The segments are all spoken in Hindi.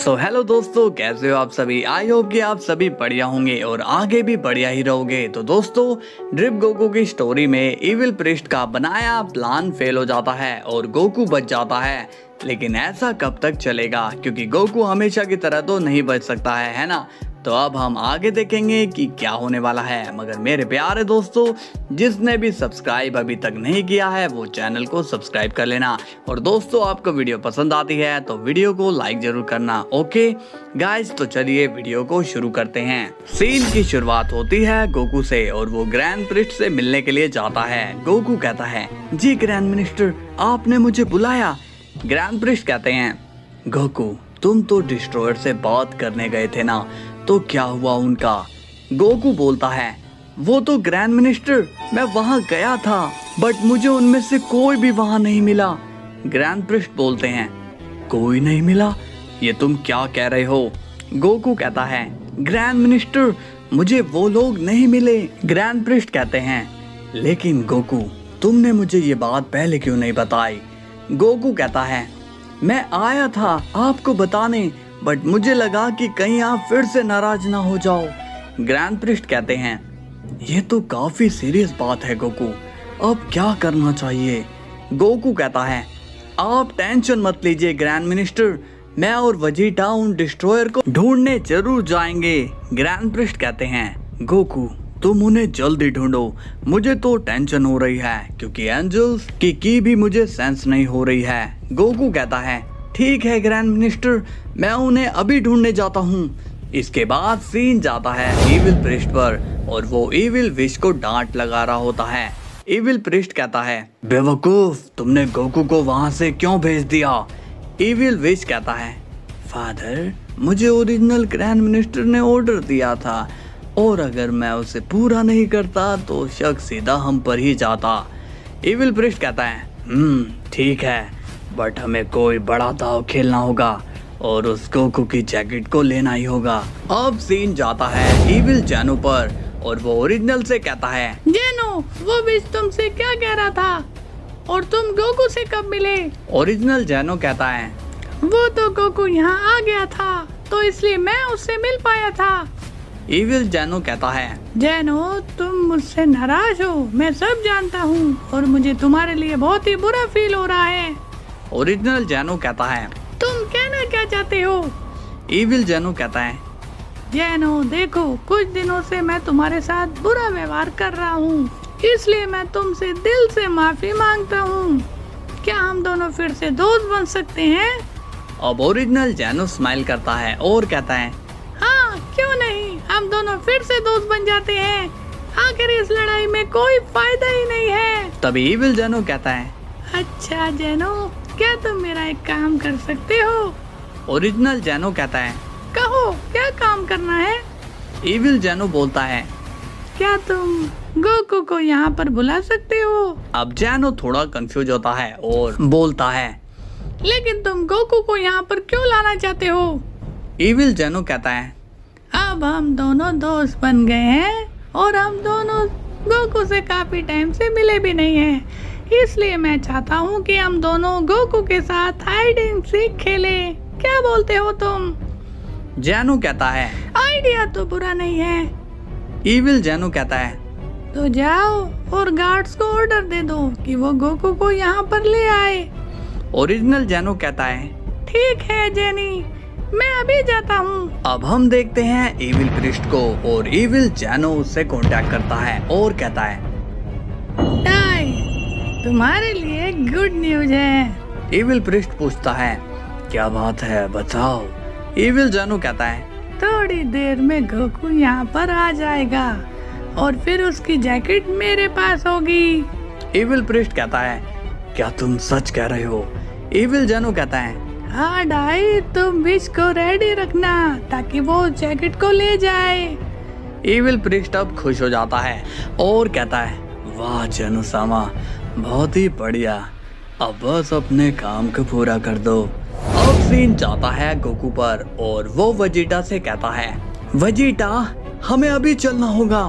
सो हेलो दोस्तों, कैसे हो आप सभी। आई होप कि आप सभी बढ़िया होंगे और आगे भी बढ़िया ही रहोगे। तो दोस्तों, ड्रिप गोकू की स्टोरी में इविल प्रिस्ट का बनाया प्लान फेल हो जाता है और गोकू बच जाता है। लेकिन ऐसा कब तक चलेगा, क्योंकि गोकू हमेशा की तरह तो नहीं बच सकता है ना। तो अब हम आगे देखेंगे कि क्या होने वाला है। मगर मेरे प्यारे दोस्तों, जिसने भी सब्सक्राइब अभी तक नहीं किया है वो चैनल को सब्सक्राइब कर लेना। और दोस्तों, आपको वीडियो पसंद आती है तो वीडियो को लाइक जरूर करना। ओके गाइस, तो चलिए वीडियो को शुरू करते हैं। सीन की शुरुआत होती है गोकू से और वो ग्रैंड प्रिस्ट से मिलने के लिए जाता है। गोकू कहता है, जी ग्रैंड मिनिस्टर, आपने मुझे बुलाया। ग्रैंड प्रिस्ट कहते हैं, गोकू तुम तो डिस्ट्रॉयर से बात करने गए थे ना, तो क्या हुआ उनका। गोकू बोलता है, वो तो ग्रैंड मिनिस्टर, मैं वहां गया था बट मुझे उनमें से कोई भी वहां नहीं मिला। ग्रैंड प्रिस्ट बोलते हैं, कोई नहीं मिला, ये तुम क्या कह रहे हो। गोकू कहता है, ग्रैंड मिनिस्टर मुझे वो लोग नहीं मिले। ग्रैंड प्रिस्ट कहते हैं, लेकिन गोकू तुमने मुझे ये बात पहले क्यों नहीं बताई। गोकू कहता है, मैं आया था आपको बताने, बट मुझे लगा कि कहीं आप फिर से नाराज ना हो जाओ। ग्रैंड प्रिस्ट कहते हैं, ये तो काफी सीरियस बात है गोकू, अब क्या करना चाहिए। गोकू कहता है, आप टेंशन मत लीजिए ग्रैंड मिनिस्टर, मैं और वेजिटा उन डिस्ट्रॉयर को ढूंढने जरूर जाएंगे। ग्रैंड प्रिस्ट कहते हैं, गोकू तुम उन्हें जल्दी ढूंढो, मुझे तो टेंशन हो रही है क्योंकि एंजल्स की भी मुझे सेंस नहीं हो रही है। गोकू कहता है, ठीक है ग्रैंड मिनिस्टर, मैं उन्हें अभी ढूंढने जाता हूँ। इसके बाद सीन जाता है इविल प्रिस्ट पर और वो इविल विश को डांट लगा रहा होता है। इविल प्रिस्ट कहता है, बेवकूफ, तुमने गोकू को वहां से क्यों भेज दिया। इविल विश कहता है, फादर मुझे ओरिजिनल ग्रैंड मिनिस्टर ने ऑर्डर दिया था और अगर मैं उसे पूरा नहीं करता तो शक सीधा हम पर ही जाता। इविल प्रिस्ट कहता है, ठीक है, बट हमें कोई बड़ा दाव खेलना होगा और उस गोकू की जैकेट को लेना ही होगा। अब सीन जाता है इविल जैनो पर और वो ओरिजिनल से कहता है, जैनो वो विश तुमसे क्या कह रहा था और तुम गोकू से कब मिले। ओरिजिनल जैनो कहता है, वो तो गोकू यहाँ आ गया था तो इसलिए मैं उससे मिल पाया था। इविल जैनो कहता है, जैनो तुम मुझसे नाराज हो, मैं सब जानता हूँ और मुझे तुम्हारे लिए बहुत ही बुरा फील हो रहा है। ओरिजिनल जैनो कहता है, तुम कहना क्या चाहते हो। इविल जैनो कहता है, जैनो देखो, कुछ दिनों से मैं तुम्हारे साथ बुरा व्यवहार कर रहा हूँ, इसलिए मैं तुमसे दिल से माफी मांगता हूँ। क्या हम दोनों फिर से दोस्त बन सकते हैं। अब ओरिजिनल जैनो स्माइल करता है और कहता है, हाँ क्यों नहीं, हम दोनों फिर से दोस्त बन जाते हैं। आखिर इस लड़ाई में कोई फायदा ही नहीं है। तभी इविल जैनो कहता है, अच्छा जैनो, क्या तुम मेरा एक काम कर सकते हो। ओरिजिनल जैनो कहता है, कहो क्या काम करना है। इविल जैनो बोलता है, क्या तुम गोकू को यहाँ पर बुला सकते हो। अब जैनो थोड़ा कंफ्यूज होता है और बोलता है, लेकिन तुम गोकू को यहाँ पर क्यों लाना चाहते हो। इविल जैनो कहता है, अब हम दोनों दोस्त बन गए हैं और हम दोनों गोकू से काफी टाइम से मिले भी नहीं हैं, इसलिए मैं चाहता हूँ कि हम दोनों गोकू के साथ हाइड एंड सीक खेलें। क्या बोलते हो तुम। जैनो कहता है, आइडिया तो बुरा नहीं है। इविल जैनो कहता है, तो जाओ और गार्ड्स को ऑर्डर दे दो कि वो गोकू को यहाँ पर ले आए। ओरिजिनल जैनो कहता है, ठीक है जेनी, मैं अभी जाता हूँ। अब हम देखते हैं इविल प्रिस्ट को और इविल जैनो उससे कांटेक्ट करता है और कहता है, टाई, तुम्हारे लिए गुड न्यूज है। इविल प्रिस्ट पूछता है, क्या बात है बताओ। इविल जैनो कहता है, थोड़ी देर में गोकू यहाँ पर आ जाएगा और फिर उसकी जैकेट मेरे पास होगी। इविल प्रिस्ट कहता है, क्या तुम सच कह रहे हो। इविल जैनो कहता है, हाँ डाई, तुम विश को रेडी रखना ताकि वो जैकेट को ले जाए। इविल प्रिस्ट अब खुश हो जाता है और कहता है, वाह जैनो सामा, बहुत ही बढ़िया, अब बस अपने काम को पूरा कर दो। अब सीन जाता है गोकू पर और वो वेजिटा से कहता है, वेजिटा हमें अभी चलना होगा।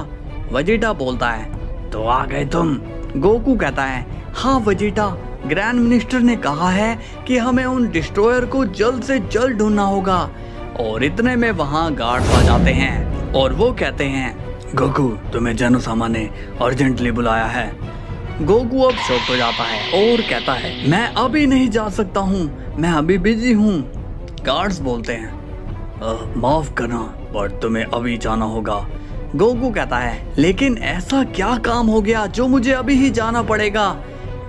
वेजिटा बोलता है, तो आ गए तुम। गोकू कहता है, हाँ वेजिटा, ग्रैंड मिनिस्टर ने कहा है कि हमें उन डिस्ट्रॉयर को जल्द से जल्द ढूंढना होगा। और इतने में वहाँ गार्ड्स आ जाते हैं और वो कहते हैं, गोकू तुम्हें जेनो-सामा ने अर्जेंटली बुलाया है। गोकू अब शॉक हो जाता है और कहता है, मैं अभी नहीं जा सकता हूँ, मैं अभी बिजी हूँ। गार्ड्स बोलते हैं, माफ करना पर तुम्हें अभी जाना होगा। गोकू कहता है, लेकिन ऐसा क्या काम हो गया जो मुझे अभी ही जाना पड़ेगा।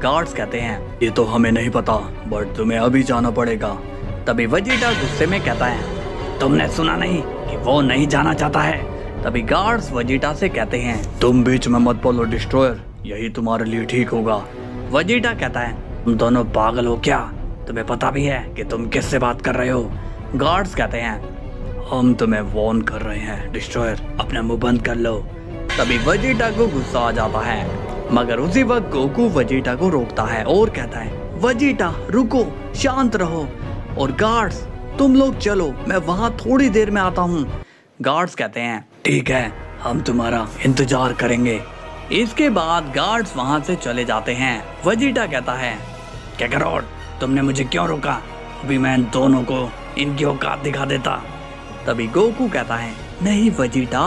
गार्ड्स कहते हैं, ये तो हमें नहीं पता बट तुम्हें अभी जाना पड़ेगा। तभी वेजिटा गुस्से में कहता है, तुमने सुना नहीं कि वो नहीं जाना चाहता है। तभी गार्ड्स वेजिटा से कहते हैं, तुम बीच में मत बोलो डिस्ट्रॉयर, यही तुम्हारे लिए ठीक होगा। वेजिटा कहता है, तुम दोनों पागल हो क्या? तुम्हें पता भी है कि तुम किससे बात कर रहे हो? गार्ड्स कहते हैं, हम तुम्हें वार्न कर रहे हैं डिस्ट्रॉयर, अपना मुंह बंद कर लो। तभी वेजिटा को गुस्सा आ जाता है, मगर उसी वक्त गोकू वेजिटा को रोकता है और कहता है, वेजिटा रुको, शांत रहो। और गार्ड्स तुम लोग चलो, मैं वहां थोड़ी देर में आता हूँ। गार्ड्स कहते हैं, ठीक है, हम तुम्हारा इंतजार करेंगे। इसके बाद गार्ड्स वहां से चले जाते हैं। वेजिटा कहता है, कैकरोट तुमने मुझे क्यों रोका? अभी मैं इन दोनों को इनकी औकात दिखा देता। तभी गोकू कहता है, नहीं वेजिटा,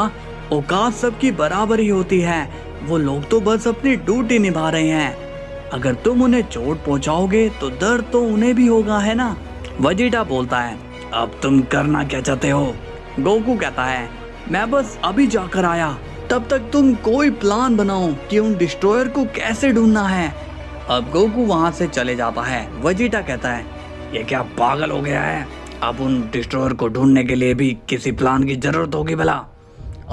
औकात सबकी बराबर ही होती है, वो लोग तो बस अपनी ड्यूटी निभा रहे हैं। अगर तुम उन्हें चोट पहुंचाओगे तो दर्द तो उन्हें भी होगा, है ना? वेजिटा बोलता है, अब तुम करना क्या चाहते हो? गोकू कहता है, मैं बस अभी जाकर आया, तब तक तुम कोई प्लान बनाओ कि उन डिस्ट्रॉयर को कैसे ढूंढना है। अब गोकू वहां से चले जाता है। वेजिटा कहता है, ये क्या पागल हो गया है? अब उन डिस्ट्रॉयर को ढूंढने के लिए भी किसी प्लान की जरूरत होगी भला।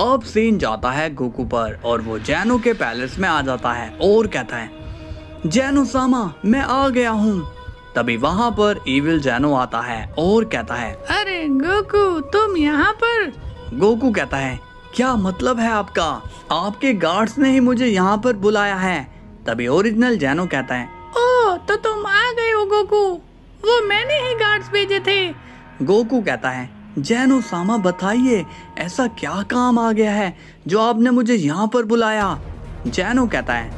अब सीन जाता है गोकू पर और वो जेनो के पैलेस में आ जाता है और कहता है, जेनो-सामा मैं आ गया हूँ। तभी वहाँ पर इविल जेनो आता है और कहता है, अरे गोकू तुम यहाँ पर? गोकू कहता है, क्या मतलब है आपका? आपके गार्ड्स ने ही मुझे यहाँ पर बुलाया है। तभी ओरिजिनल जेनो कहता है, ओह तो तुम आ गए हो गोकू, वो मैंने ही गार्ड्स भेजे थे। गोकू कहता है, जेनो-सामा बताइए ऐसा क्या काम आ गया है जो आपने मुझे यहाँ पर बुलाया? जेनो कहता है,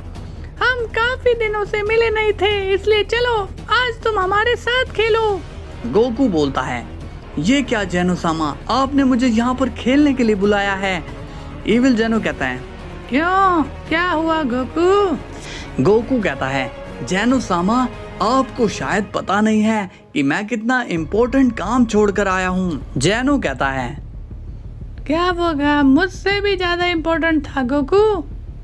हम काफी दिनों से मिले नहीं थे, इसलिए चलो आज तुम हमारे साथ खेलो। गोकू बोलता है, ये क्या जेनो-सामा, आपने मुझे यहाँ पर खेलने के लिए बुलाया है? इविल जेनो कहता है, क्यों, क्या हुआ गोकू? गोकू कहता है, जेनो-सामा आपको शायद पता नहीं है कि मैं कितना इम्पोर्टेंट काम छोड़कर आया हूँ। जेनो कहता है, क्या वो काम मुझसे भी ज्यादा इम्पोर्टेंट था गोकू?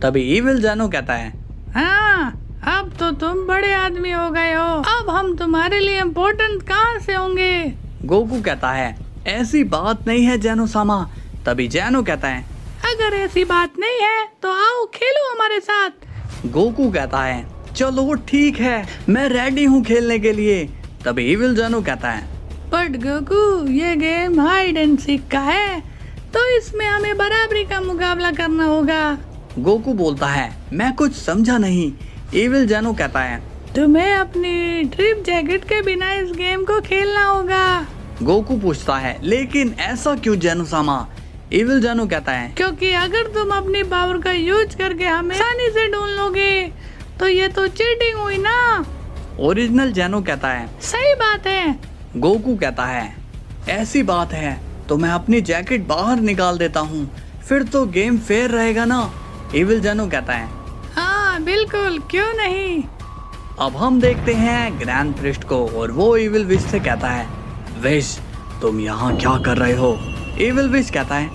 तभी इविल जेनो कहता है, हाँ अब तो तुम बड़े आदमी हो गए हो, अब हम तुम्हारे लिए इम्पोर्टेंट कहाँ से होंगे? गोकू कहता है, ऐसी बात नहीं है जेनो-सामा। तभी जेनो कहता है, अगर ऐसी बात नहीं है तो आओ खेलो हमारे साथ। गोकू कहता है, चलो ठीक है, मैं रेडी हूँ खेलने के लिए। तभी इविल जेनो कहता है, बट गोकू ये गेम हाइड एंड सीक का है, तो इसमें हमें बराबरी का मुकाबला करना होगा। गोकू बोलता है, मैं कुछ समझा नहीं। इविल जेनो कहता है, तुम्हें अपनी ट्रिप जैकेट के बिना इस गेम को खेलना होगा। गोकू पूछता है, लेकिन ऐसा क्यों जेनो-सामा? इविल जेनो कहता है, क्योंकि अगर तुम अपनी पावर का यूज करके हमें आसानी से ढूंढ लोगे तो ये तो चीटिंग हुई ना। ओरिजिनल जेनो कहता है, सही बात है। गोकू कहता है, ऐसी बात है तो मैं अपनी जैकेट बाहर निकाल देता हूँ, फिर तो गेम फेयर रहेगा ना। इविल जेनो कहता है, हाँ बिल्कुल, क्यों नहीं। अब हम देखते हैं ग्रैंड प्रिस्ट को और वो इविल विश से कहता है, विश तुम यहाँ क्या कर रहे हो? इविल विश कहता है,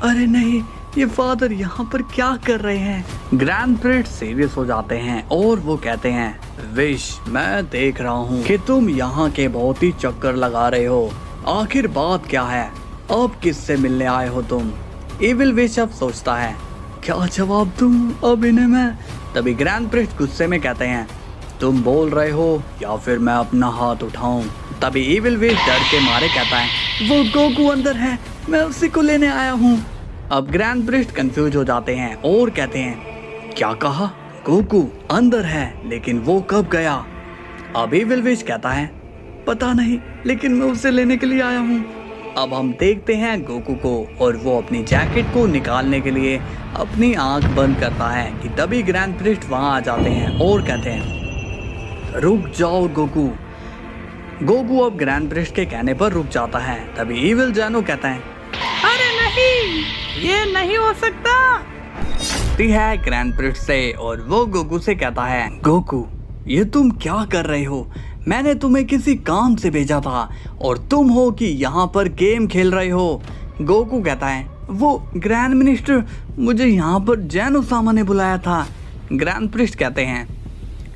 अरे नहीं, ये फादर यहाँ पर क्या कर रहे हैं? ग्रैंड प्रिस्ट सीरियस हो जाते हैं और वो कहते हैं, विश मैं देख रहा हूँ कि तुम यहाँ के बहुत ही चक्कर लगा रहे हो, आखिर बात क्या है? अब किससे मिलने आए हो तुम? इविल विश अब सोचता है, क्या जवाब दूं अब इन्हें मैं? तभी ग्रैंड प्रिस्ट गुस्से में कहते हैं, तुम बोल रहे हो या फिर मैं अपना हाथ उठाऊं? तभी इविल विश डर के मारे कहता है, वो गोकू अंदर है, मैं उसी को लेने आया हूँ। अब ग्रैंड प्रिस्ट कंफ्यूज हो जाते हैं और कहते हैं, क्या कहा? गोकू अंदर है, लेकिन वो कब गया? अब इविल विश कहता है, पता नहीं, लेकिन मैं उसे लेने के लिए आया हूँ। अब हम देखते हैं गोकू को और वो अपनी जैकेट को निकालने के लिए अपनी आंख बंद करता है कि तभी ग्रैंड प्रिस्ट वहां आ जाते हैं और कहते हैं, रुक जाओ गोकू, गोकू अब ग्रैंड प्रिस्ट के कहने पर रुक जाता है। तभी इविल जैनो कहता है, अरे नहीं, ये नहीं हो सकता। है ग्रैंड प्रिस्ट से और वो गोकू से कहता है, गोकू ये तुम क्या कर रहे हो? मैंने तुम्हें किसी काम से भेजा था और तुम हो कि यहाँ पर गेम खेल रहे हो। गोकू कहता है, वो ग्रैंड मिनिस्टर, मुझे यहाँ पर जैनो सामा ने बुलाया था। ग्रैंड प्रिस्ट कहते हैं,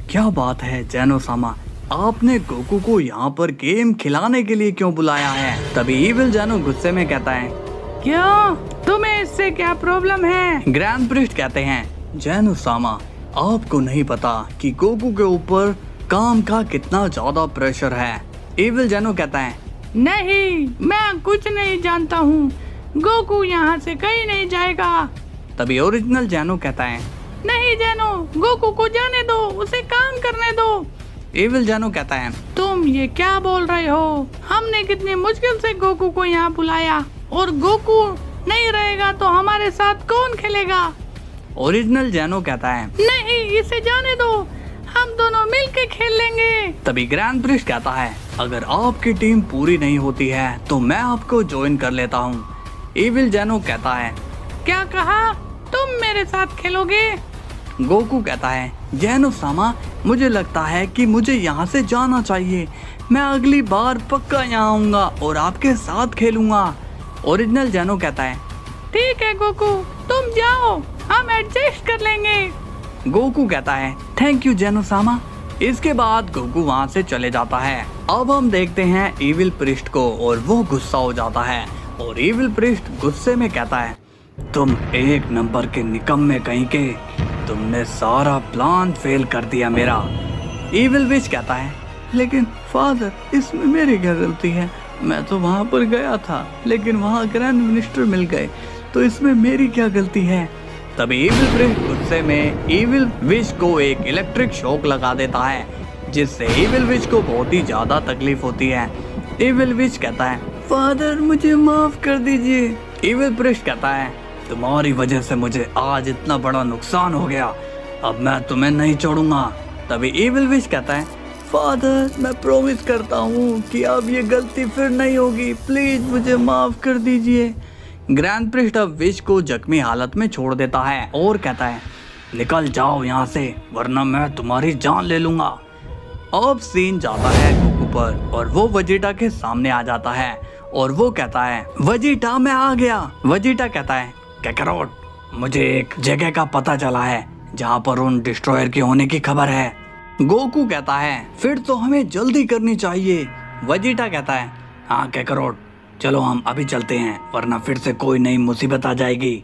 क्या बात है जैनो सामा, आपने गोकू को यहाँ पर गेम खिलाने के लिए क्यों बुलाया है? तभी इविल जैनो गुस्से में कहता है, क्यों, तुम्हें इससे क्या प्रॉब्लम है? ग्रैंड प्रिस्ट कहते हैं, जैनो सामा आपको नहीं पता कि गोकू के ऊपर काम का कितना ज्यादा प्रेशर है। इविल जैनो कहता है, नहीं, मैं कुछ नहीं जानता हूँ। गोकू यहाँ से कहीं नहीं जाएगा। तभी ओरिजिनल जैनो कहता है, नहीं जैनो, गोकू को जाने दो, उसे काम करने दो। इविल जैनो कहता है, तुम ये क्या बोल रहे हो? हमने कितनी मुश्किल से गोकू को यहाँ बुलाया और गोकू नहीं रहेगा तो हमारे साथ कौन खेलेगा? ओरिजिनल जैनो कहता है, नहीं, इसे जाने दो, हम दोनों मिलके खेल लेंगे। तभी ग्रैंड प्रिस्ट कहता है, अगर आपकी टीम पूरी नहीं होती है तो मैं आपको ज्वाइन कर लेता हूँ। इविल जैनो कहता है, क्या कहा? तुम मेरे साथ खेलोगे? गोकू कहता है, जैनो सामा मुझे लगता है कि मुझे यहाँ से जाना चाहिए। मैं अगली बार पक्का यहाँ आऊंगा और आपके साथ खेलूंगा। ओरिजिनल जैनो कहता है, ठीक है गोकू, तुम जाओ, हम एडजस्ट कर लेंगे। गोकू कहता है, थैंक यू जैनो सामा। इसके बाद गोकू वहाँ से चले जाता है। अब हम देखते हैं इविल प्रिस्ट को और वो गुस्सा हो जाता है और इविल प्रिस्ट गुस्से में कहता है, तुम एक नंबर के निकम्मे कहीं के, तुमने सारा प्लान फेल कर दिया मेरा। इविल विच कहता है, लेकिन फादर इसमें मेरी क्या गलती है? मैं तो वहाँ पर गया था लेकिन वहाँ ग्रैंड मिनिस्टर मिल गए, तो इसमें मेरी क्या गलती है? तभी इविल प्रिस्ट गुस्से में इविल विच को एक इलेक्ट्रिक शॉक लगा देता है जिससे इविल विच को बहुत ही ज्यादा तकलीफ होती है। इविल विच कहता है, फादर मुझे माफ कर दीजिए। इविल प्रिस्ट कहता है, तुम्हारी वजह से मुझे आज इतना बड़ा नुकसान हो गया, अब मैं तुम्हें नहीं छोड़ूंगा। तभी इविल विच कहता है, फादर मैं प्रॉमिस करता हूँ कि अब ये गलती फिर नहीं होगी, प्लीज मुझे माफ कर दीजिए। ग्रैंड प्रिस्ट अब विच को जख्मी हालत में छोड़ देता है और कहता है, निकल जाओ यहाँ से वरना मैं तुम्हारी जान ले लूंगा। अब सीन जाता है गोकू पर और वो वेजिटा के सामने आ जाता है और वो कहता है, वेजिटा मैं आ गया। वेजिटा कहता है, कैकरोट मुझे एक जगह का पता चला है जहाँ पर उन डिस्ट्रॉयर के होने की खबर है। गोकू कहता है, फिर तो हमें जल्दी करनी चाहिए। वेजिटा कहता है, हाँ कैकरोट चलो हम अभी चलते हैं वरना फिर से कोई नई मुसीबत आ जाएगी।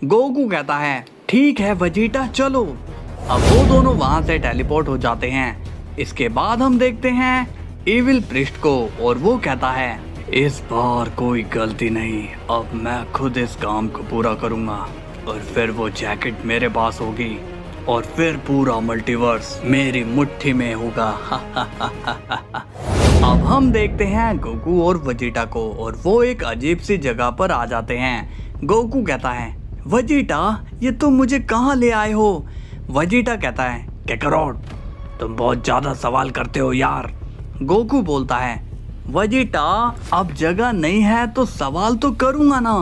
गोकू कहता है, ठीक है वेजिटा चलो। अब वो दोनों वहाँ से टेलीपोर्ट हो जाते हैं। इसके बाद हम देखते हैं इविल प्रिस्ट को और वो कहता है, इस बार कोई गलती नहीं, अब मैं खुद इस काम को पूरा करूंगा और फिर वो जैकेट मेरे पास होगी और फिर पूरा मल्टीवर्स मेरी मुट्ठी में होगा। अब हम देखते हैं गोकू और वेजिटा को और वो एक अजीब सी जगह पर आ जाते हैं। गोकू कहता है, वेजिटा ये तुम मुझे कहाँ ले आए हो? वेजिटा कहता है, कैकरोट तुम बहुत ज्यादा सवाल करते हो यार। गोकू बोलता है, वेजिटा अब जगह नहीं है तो सवाल तो करूंगा ना।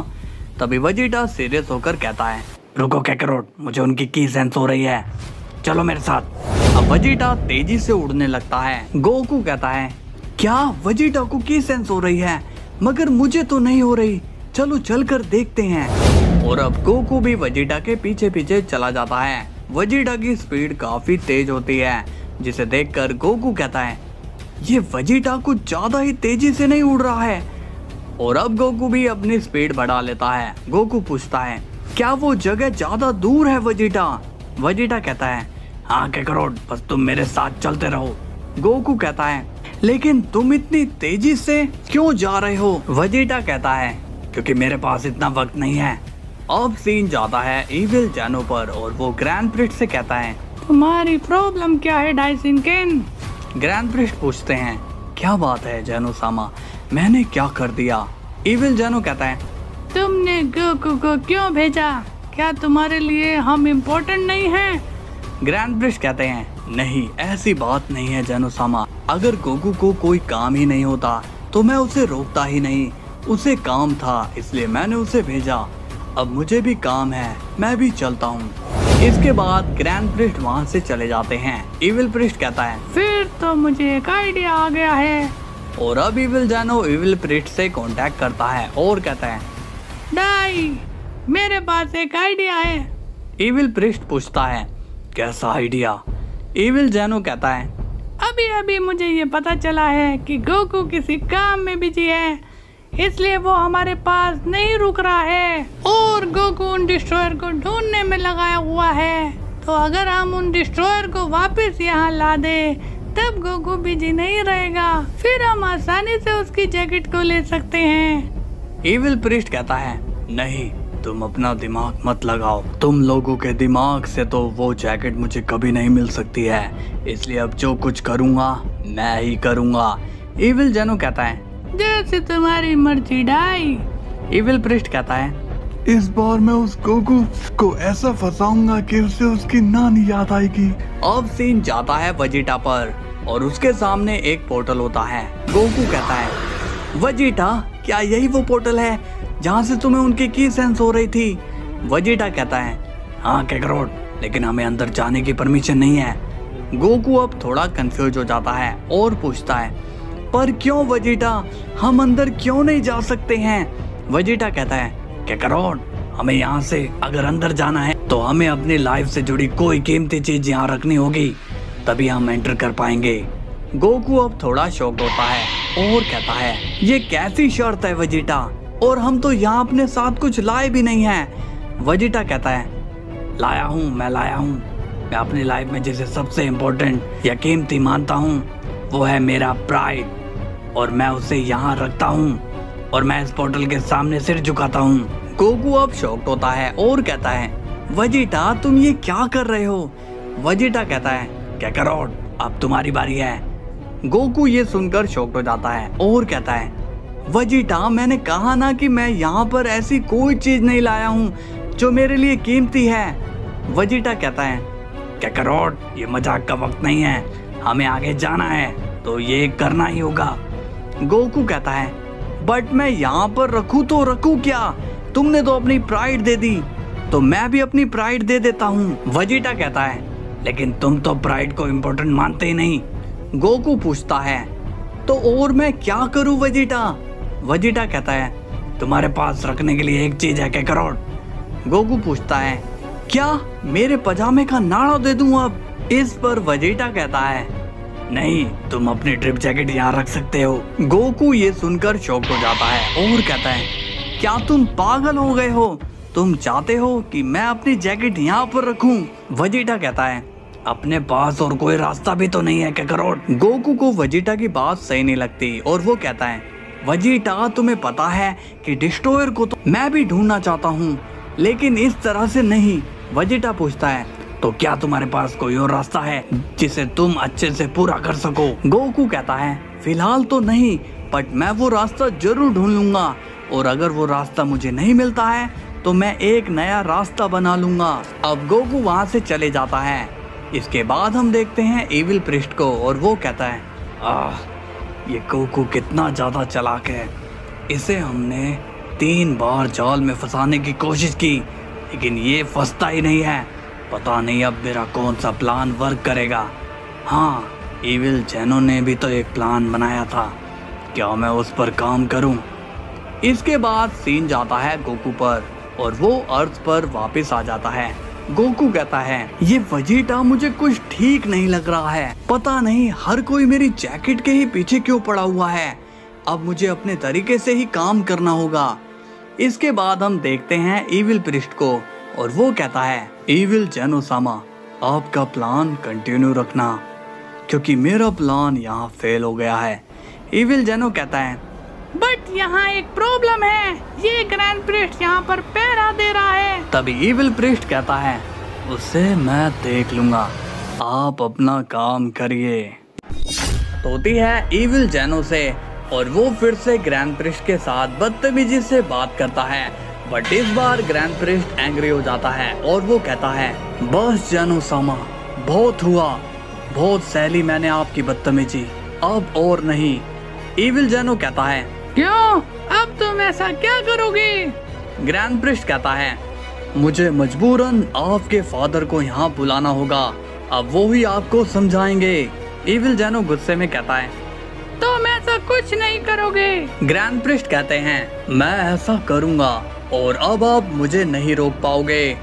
तभी वेजिटा सीरियस होकर कहता है, रुको कैकरोट मुझे उनकी की सेंस हो रही है, चलो मेरे साथ। अब वेजिटा तेजी से उड़ने लगता है। गोकू कहता है, क्या वेजिटा को की सेंस हो रही है? मगर मुझे तो नहीं हो रही, चलो चलकर देखते हैं। और अब गोकू भी वेजिटा के पीछे पीछे चला जाता है। वेजिटा की स्पीड काफी तेज होती है जिसे देखकर गोकू कहता है, ये वेजिटा कुछ ज्यादा ही तेजी से नहीं उड़ रहा है। और अब गोकू भी अपनी स्पीड बढ़ा लेता है। गोकू पूछता है, क्या वो जगह ज्यादा दूर है वेजिटा? वेजिटा कहता है, हाँ कैकरोट बस तुम मेरे साथ चलते रहो। गोकू कहता है, लेकिन तुम इतनी तेजी से क्यों जा रहे हो? वेजिटा कहता है, क्योंकि मेरे पास इतना वक्त नहीं है। अब सीन जाता है इविल जैनो पर और वो ग्रैंड प्रिस्ट से कहता है, तुम्हारी प्रॉब्लम क्या है डाइसिनकेन? ग्रैंड प्रिस्ट पूछते हैं, क्या बात है जैनो सामा, मैंने क्या कर दिया? इविल जैनो कहता है, तुमने गोकू को क्यों भेजा? क्या तुम्हारे लिए हम इम्पोर्टेंट नहीं हैं? ग्रैंड प्रिस्ट कहते हैं, नहीं ऐसी बात नहीं है जैनो सामा, अगर गोकू को कोई काम ही नहीं होता तो मैं उसे रोकता ही नहीं। उसे काम था इसलिए मैंने उसे भेजा। अब मुझे भी काम है, मैं भी चलता हूँ। इसके बाद ग्रैंड प्रिस्ट वहाँ से चले जाते हैं। इविल प्रिस्ट कहता है, फिर तो मुझे एक आइडिया आ गया है। और अब इविल जेनो इविल प्रिस्ट से कांटेक्ट करता है और कहता है, डाई, मेरे पास एक आइडिया है। इविल प्रिस्ट पूछता है, कैसा आइडिया? इविल जेनो कहता है, अभी अभी मुझे ये पता चला है कि गोकू किसी काम में बिजी है, इसलिए वो हमारे पास नहीं रुक रहा है और गोकू उन डिस्ट्रॉयर को ढूंढने में लगाया हुआ है। तो अगर हम उन डिस्ट्रॉयर को वापस यहाँ ला दे तब गोकू बिजी नहीं रहेगा, फिर हम आसानी से उसकी जैकेट को ले सकते हैं। इविल प्रिस्ट कहता है, नहीं, तुम अपना दिमाग मत लगाओ। तुम लोगों के दिमाग से तो वो जैकेट मुझे कभी नहीं मिल सकती है, इसलिए अब जो कुछ करूँगा मैं ही करूँगा। इविल जेनो कहता है, जैसे तुम्हारी मर्जी डाई। इविल प्रिस्ट कहता है, इस बार मैं उस गोकू को ऐसा फंसाऊंगा कि उसे उसकी नानी याद आएगी। अब सीन जाता है वेजिटा पर और उसके सामने एक पोर्टल होता है। गोकू कहता है, वेजिटा, क्या यही वो पोर्टल है जहाँ से तुम्हें उनकी की सेंस हो रही थी? वेजिटा कहता है, हाँ कैकरोट, लेकिन हमें अंदर जाने की परमिशन नहीं है। गोकू अब थोड़ा कंफ्यूज हो जाता है और पूछता है, पर क्यों वेजिटा, हम अंदर क्यों नहीं जा सकते हैं? वेजिटा कहता है, कैकरोट, हमें यहाँ से अगर अंदर जाना है तो हमें अपनी लाइफ से जुड़ी कोई कीमती चीज यहाँ रखनी होगी, तभी हम एंटर कर पाएंगे। गोकू अब थोड़ा शॉक होता है और कहता है, ये कैसी शर्त है वेजिटा, और हम तो यहाँ अपने साथ कुछ लाए भी नहीं हैं। वेजिटा कहता है, मैं लाया हूँ। मैं अपनी लाइफ में जिसे सबसे इम्पोर्टेंट या कीमती मानता हूँ वो है मेरा प्राइड, और मैं उसे यहाँ रखता हूँ और मैं इस पोर्टल के सामने सिर झुकाता हूँ। गोकू अब शॉक्ड होता है और कहता है, वेजिटा, तुम ये क्या कर रहे हो? वेजिटा कहता है, कैकरोट, अब तुम्हारी बारी है। गोकू ये सुनकर शॉक्ड हो जाता है और कहता है, वेजिटा, मैंने कहा ना कि मैं यहाँ पर ऐसी कोई चीज नहीं लाया हूँ जो मेरे लिए कीमती है। वेजिटा कहता है, कैकरोट, ये मजाक का वक्त नहीं है, हमें आगे जाना है तो ये करना ही होगा। गोकू कहता है, बट मैं यहाँ पर रखूँ तो रखूँ क्या? तुमने तो अपनी प्राइड दे दी, तो मैं भी अपनी प्राइड दे देता हूँ। वेजिटा कहता है, लेकिन तुम तो प्राइड को इम्पोर्टेंट मानते ही नहीं। गोकू पूछता है, तो और मैं क्या करूँ वेजिटा? वेजिटा कहता है, तुम्हारे पास रखने के लिए एक चीज है कैकरोट। गोकू पूछता है, क्या मेरे पजामे का नाड़ा दे दूं अब? इस पर वेजिटा कहता है, नहीं, तुम अपनी ट्रिप जैकेट यहाँ रख सकते हो। गोकू ये सुनकर शॉक हो जाता है और कहता है, क्या तुम पागल हो गए हो? तुम चाहते हो कि मैं अपनी जैकेट यहाँ पर रखूं? वेजिटा कहता है, अपने पास और कोई रास्ता भी तो नहीं है कैकरोट। गोकू को वेजिटा की बात सही नहीं लगती और वो कहता है, वेजिटा, तुम्हें पता है कि डिस्ट्रॉयर को तो मैं भी ढूंढना चाहता हूँ, लेकिन इस तरह से नहीं। वेजिटा पूछता है, तो क्या तुम्हारे पास कोई और रास्ता है जिसे तुम अच्छे से पूरा कर सको? गोकू कहता है, फिलहाल तो नहीं, बट मैं वो रास्ता जरूर ढूंढ लूंगा, और अगर वो रास्ता मुझे नहीं मिलता है तो मैं एक नया रास्ता बना लूंगा। अब गोकू वहाँ से चले जाता है। इसके बाद हम देखते हैं इविल प्रिस्ट को और वो कहता है, ये गोकू कितना ज्यादा चालाक है। इसे हमने 3 बार जाल में फंसाने की कोशिश की, लेकिन ये फंसता ही नहीं है। पता नहीं अब मेरा कौन सा प्लान वर्क करेगा। हाँ, इविल जेनो ने भी तो एक प्लान बनाया था, क्या मैं उस पर काम करूं? इसके बाद सीन जाता है गोकू पर और वो अर्थ पर वापस आ जाता है। गोकू कहता है, ये वेजिटा मुझे कुछ ठीक नहीं लग रहा है। पता नहीं हर कोई मेरी जैकेट के ही पीछे क्यों पड़ा हुआ है। अब मुझे अपने तरीके से ही काम करना होगा। इसके बाद हम देखते हैं इविल प्रिस्ट को और वो कहता है, इविल जेनो-सामा, आपका प्लान कंटिन्यू रखना, क्योंकि मेरा प्लान यहाँ फेल हो गया है। इविल जेनो कहता है, बट यहाँ एक प्रॉब्लम है, ये ग्रैंड प्रिस्ट यहाँ पर पहरा दे रहा है। तभी इविल प्रिस्ट कहता है, उसे मैं देख लूंगा, आप अपना काम करिए। होती है इविल जेनो से और वो फिर से ग्रैंड प्रिस्ट के साथ बदतमीजी से बात करता है, बट इस बार ग्रैंड प्रिस्ट एंग्री हो जाता है और वो कहता है, बस जेनो-सामा, बहुत हुआ, बहुत सहली मैंने आपकी बदतमीजी। अब और नहीं। इविल जेनो कहता है, क्यों? अब तुम ऐसा क्या करोगे? ग्रैंड प्रिस्ट कहता है, मुझे मजबूरन आपके फादर को यहाँ बुलाना होगा, अब वो ही आपको समझाएंगे। इविल जेनो गुस्से में कहता है, तुम ऐसा कुछ नहीं करोगे। ग्रैंड प्रिस्ट कहते हैं, मैं ऐसा करूंगा और अब आप मुझे नहीं रोक पाओगे।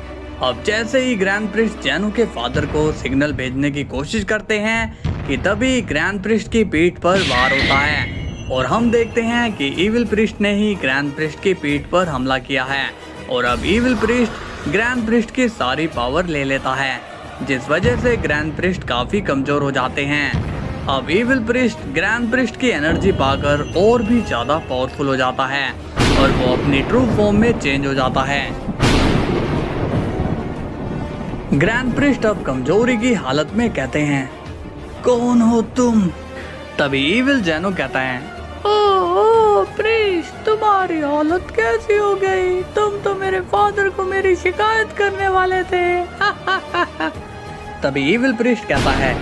अब जैसे ही ग्रैंड प्रिस्ट जेनो के फादर को सिग्नल भेजने की कोशिश करते हैं कि तभी ग्रैंड प्रिस्ट की पीठ पर वार होता है और हम देखते हैं कि इविल प्रिस्ट ने ही ग्रैंड प्रिस्ट की पीठ पर हमला किया है और अब इविल प्रिस्ट ग्रैंड प्रिस्ट की सारी पावर ले लेता है, जिस वजह से ग्रैंड प्रिस्ट काफी कमजोर हो जाते हैं। अब इविल प्रिस्ट ग्रैंड प्रिस्ट की एनर्जी पाकर और भी ज्यादा पावरफुल हो जाता है और वो अपनी ट्रू फॉर्म में चेंज हो जाता है। ग्रैंड प्रिस्ट अब कमजोरी की हालत में कहते हैं, कौन हो तुम? तभी इविल जेनो कहता है, ओ प्रिस्ट, तुम्हारी हालत कैसी हो गई? तुम तो मेरे फादर को मेरी शिकायत करने वाले थे। तभी इविल प्रिस्ट कहता है,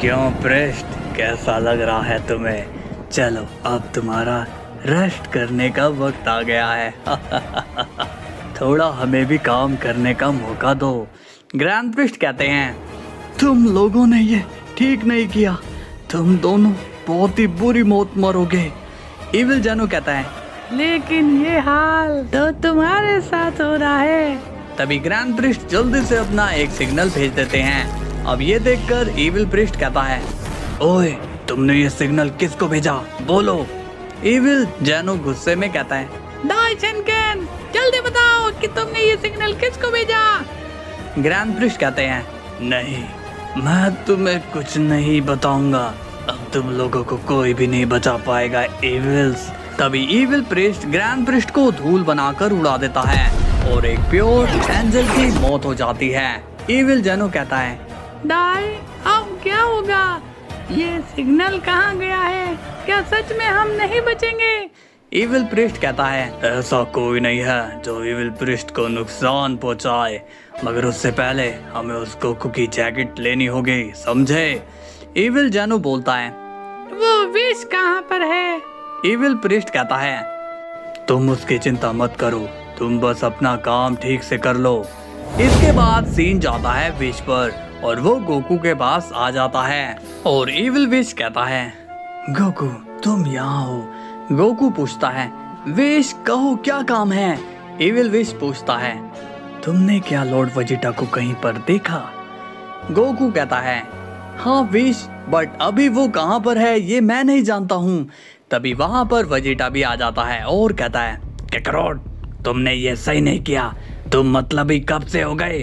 क्यों प्रिस्ट, कैसा लग रहा है तुम्हें? चलो अब तुम्हारा रेस्ट करने का वक्त आ गया है। थोड़ा हमें भी काम करने का मौका दो। ग्रैंड प्रिस्ट कहते हैं, तुम लोगों ने ये ठीक नहीं किया, तुम दोनों बहुत ही बुरी मौत मरोगे। इविल जेनो कहता है, लेकिन ये हाल तो तुम्हारे साथ हो रहा है। तभी ग्रैंड प्रिस्ट जल्दी से अपना एक सिग्नल भेज देते हैं। अब ये देखकर इविल प्रिस्ट कहता है, ओए तुमने ये सिग्नल किसको भेजा, बोलो। इविल जेनो गुस्से में कहता है, दाई शिनकेन, जल्दी बताओ कि तुमने ये सिग्नल किसको भेजा। ग्रैंड प्रिस्ट कहते हैं, नहीं, मैं तुम्हें कुछ नहीं बताऊंगा, अब तुम लोगों को कोई भी नहीं बचा पाएगा इविल्स। तभी इविल प्रिस्ट ग्रैंड प्रिस्ट को धूल बनाकर उड़ा देता है और एक प्योर एंजल की मौत हो जाती है। इविल जेनो कहता है, दाई, अब क्या होगा? ये सिग्नल कहाँ गया है? क्या सच में हम नहीं बचेंगे? इविल प्रिस्ट कहता है, ऐसा कोई नहीं है जो इविल प्रिस्ट को नुकसान पहुंचाए, मगर उससे पहले हमें उस गोकू की जैकेट लेनी होगी, समझे? इविल जेनो बोलता है, वो विश कहाँ पर है? इविल प्रिस्ट कहता है, तुम उसकी चिंता मत करो, तुम बस अपना काम ठीक से कर लो। इसके बाद सीन जाता है विश पर और वो गोकू के पास आ जाता है और इविल विश कहता है, गोकू तुम यहाँ हो? गोकू पूछता है, विश कहो क्या काम है? इविल विश पूछता है, तुमने क्या लॉर्ड वेजिटा को कहीं पर देखा? गोकू कहता है, हाँ विश, बट अभी वो कहाँ पर है ये मैं नहीं जानता हूँ। तभी वहाँ पर वेजिटा भी आ जाता है और कहता है, काकारोट, तुमने ये सही नहीं किया, तुम मतलबी कब से हो गए?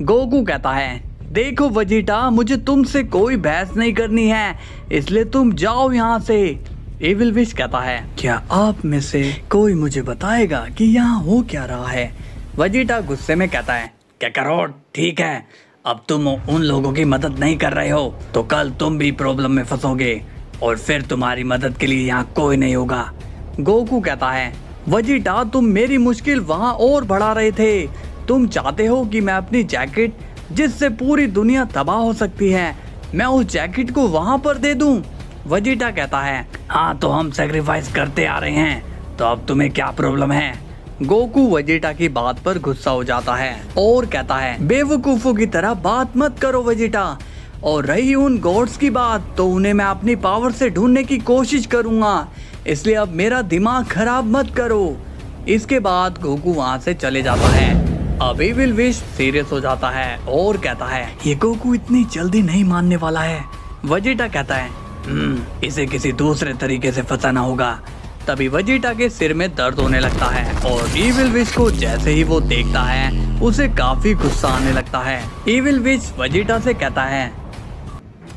गोकू कहता है, देखो वेजिटा, मुझे तुमसे कोई बहस नहीं करनी है, इसलिए तुम जाओ यहाँ से। इविल विश कहता है, क्या आप में से कोई मुझे बताएगा कि यहाँ हो क्या रहा है? वेजिटा गुस्से में कहता है, काकारोट, ठीक है, अब तुम उन लोगों की मदद नहीं कर रहे हो तो कल तुम भी प्रॉब्लम में फंसोगे और फिर तुम्हारी मदद के लिए यहाँ कोई नहीं होगा। गोकू कहता है, वेजिटा, तुम मेरी मुश्किल वहाँ और बढ़ा रहे थे। तुम चाहते हो कि मैं अपनी जैकेट, जिससे पूरी दुनिया तबाह हो सकती है, मैं उस जैकेट को वहाँ पर दे दूँ? वेजिटा कहता है, हाँ तो हम सैक्रिफाइस करते आ रहे हैं, तो अब तुम्हें क्या प्रॉब्लम है? गोकू वेजिटा की बात पर गुस्सा हो जाता है और कहता है, बेवकूफों की तरह बात मत करो वेजिटा, और रही उन गॉड्स की बात तो उन्हें मैं अपनी पावर से ढूंढने की कोशिश करूंगा, इसलिए अब मेरा दिमाग खराब मत करो। इसके बाद गोकू वहाँ से चले जाता है। अब इविल विश सीरियस हो जाता है और कहता है, ये गोकू इतनी जल्दी नहीं मानने वाला है। वेजिटा कहता है, इसे किसी दूसरे तरीके से फंसाना होगा। तभी वेजिटा के सिर में दर्द होने लगता है और इविल विश को जैसे ही वो देखता है उसे काफी गुस्सा आने लगता है। इविल विश वेजिटा से कहता है,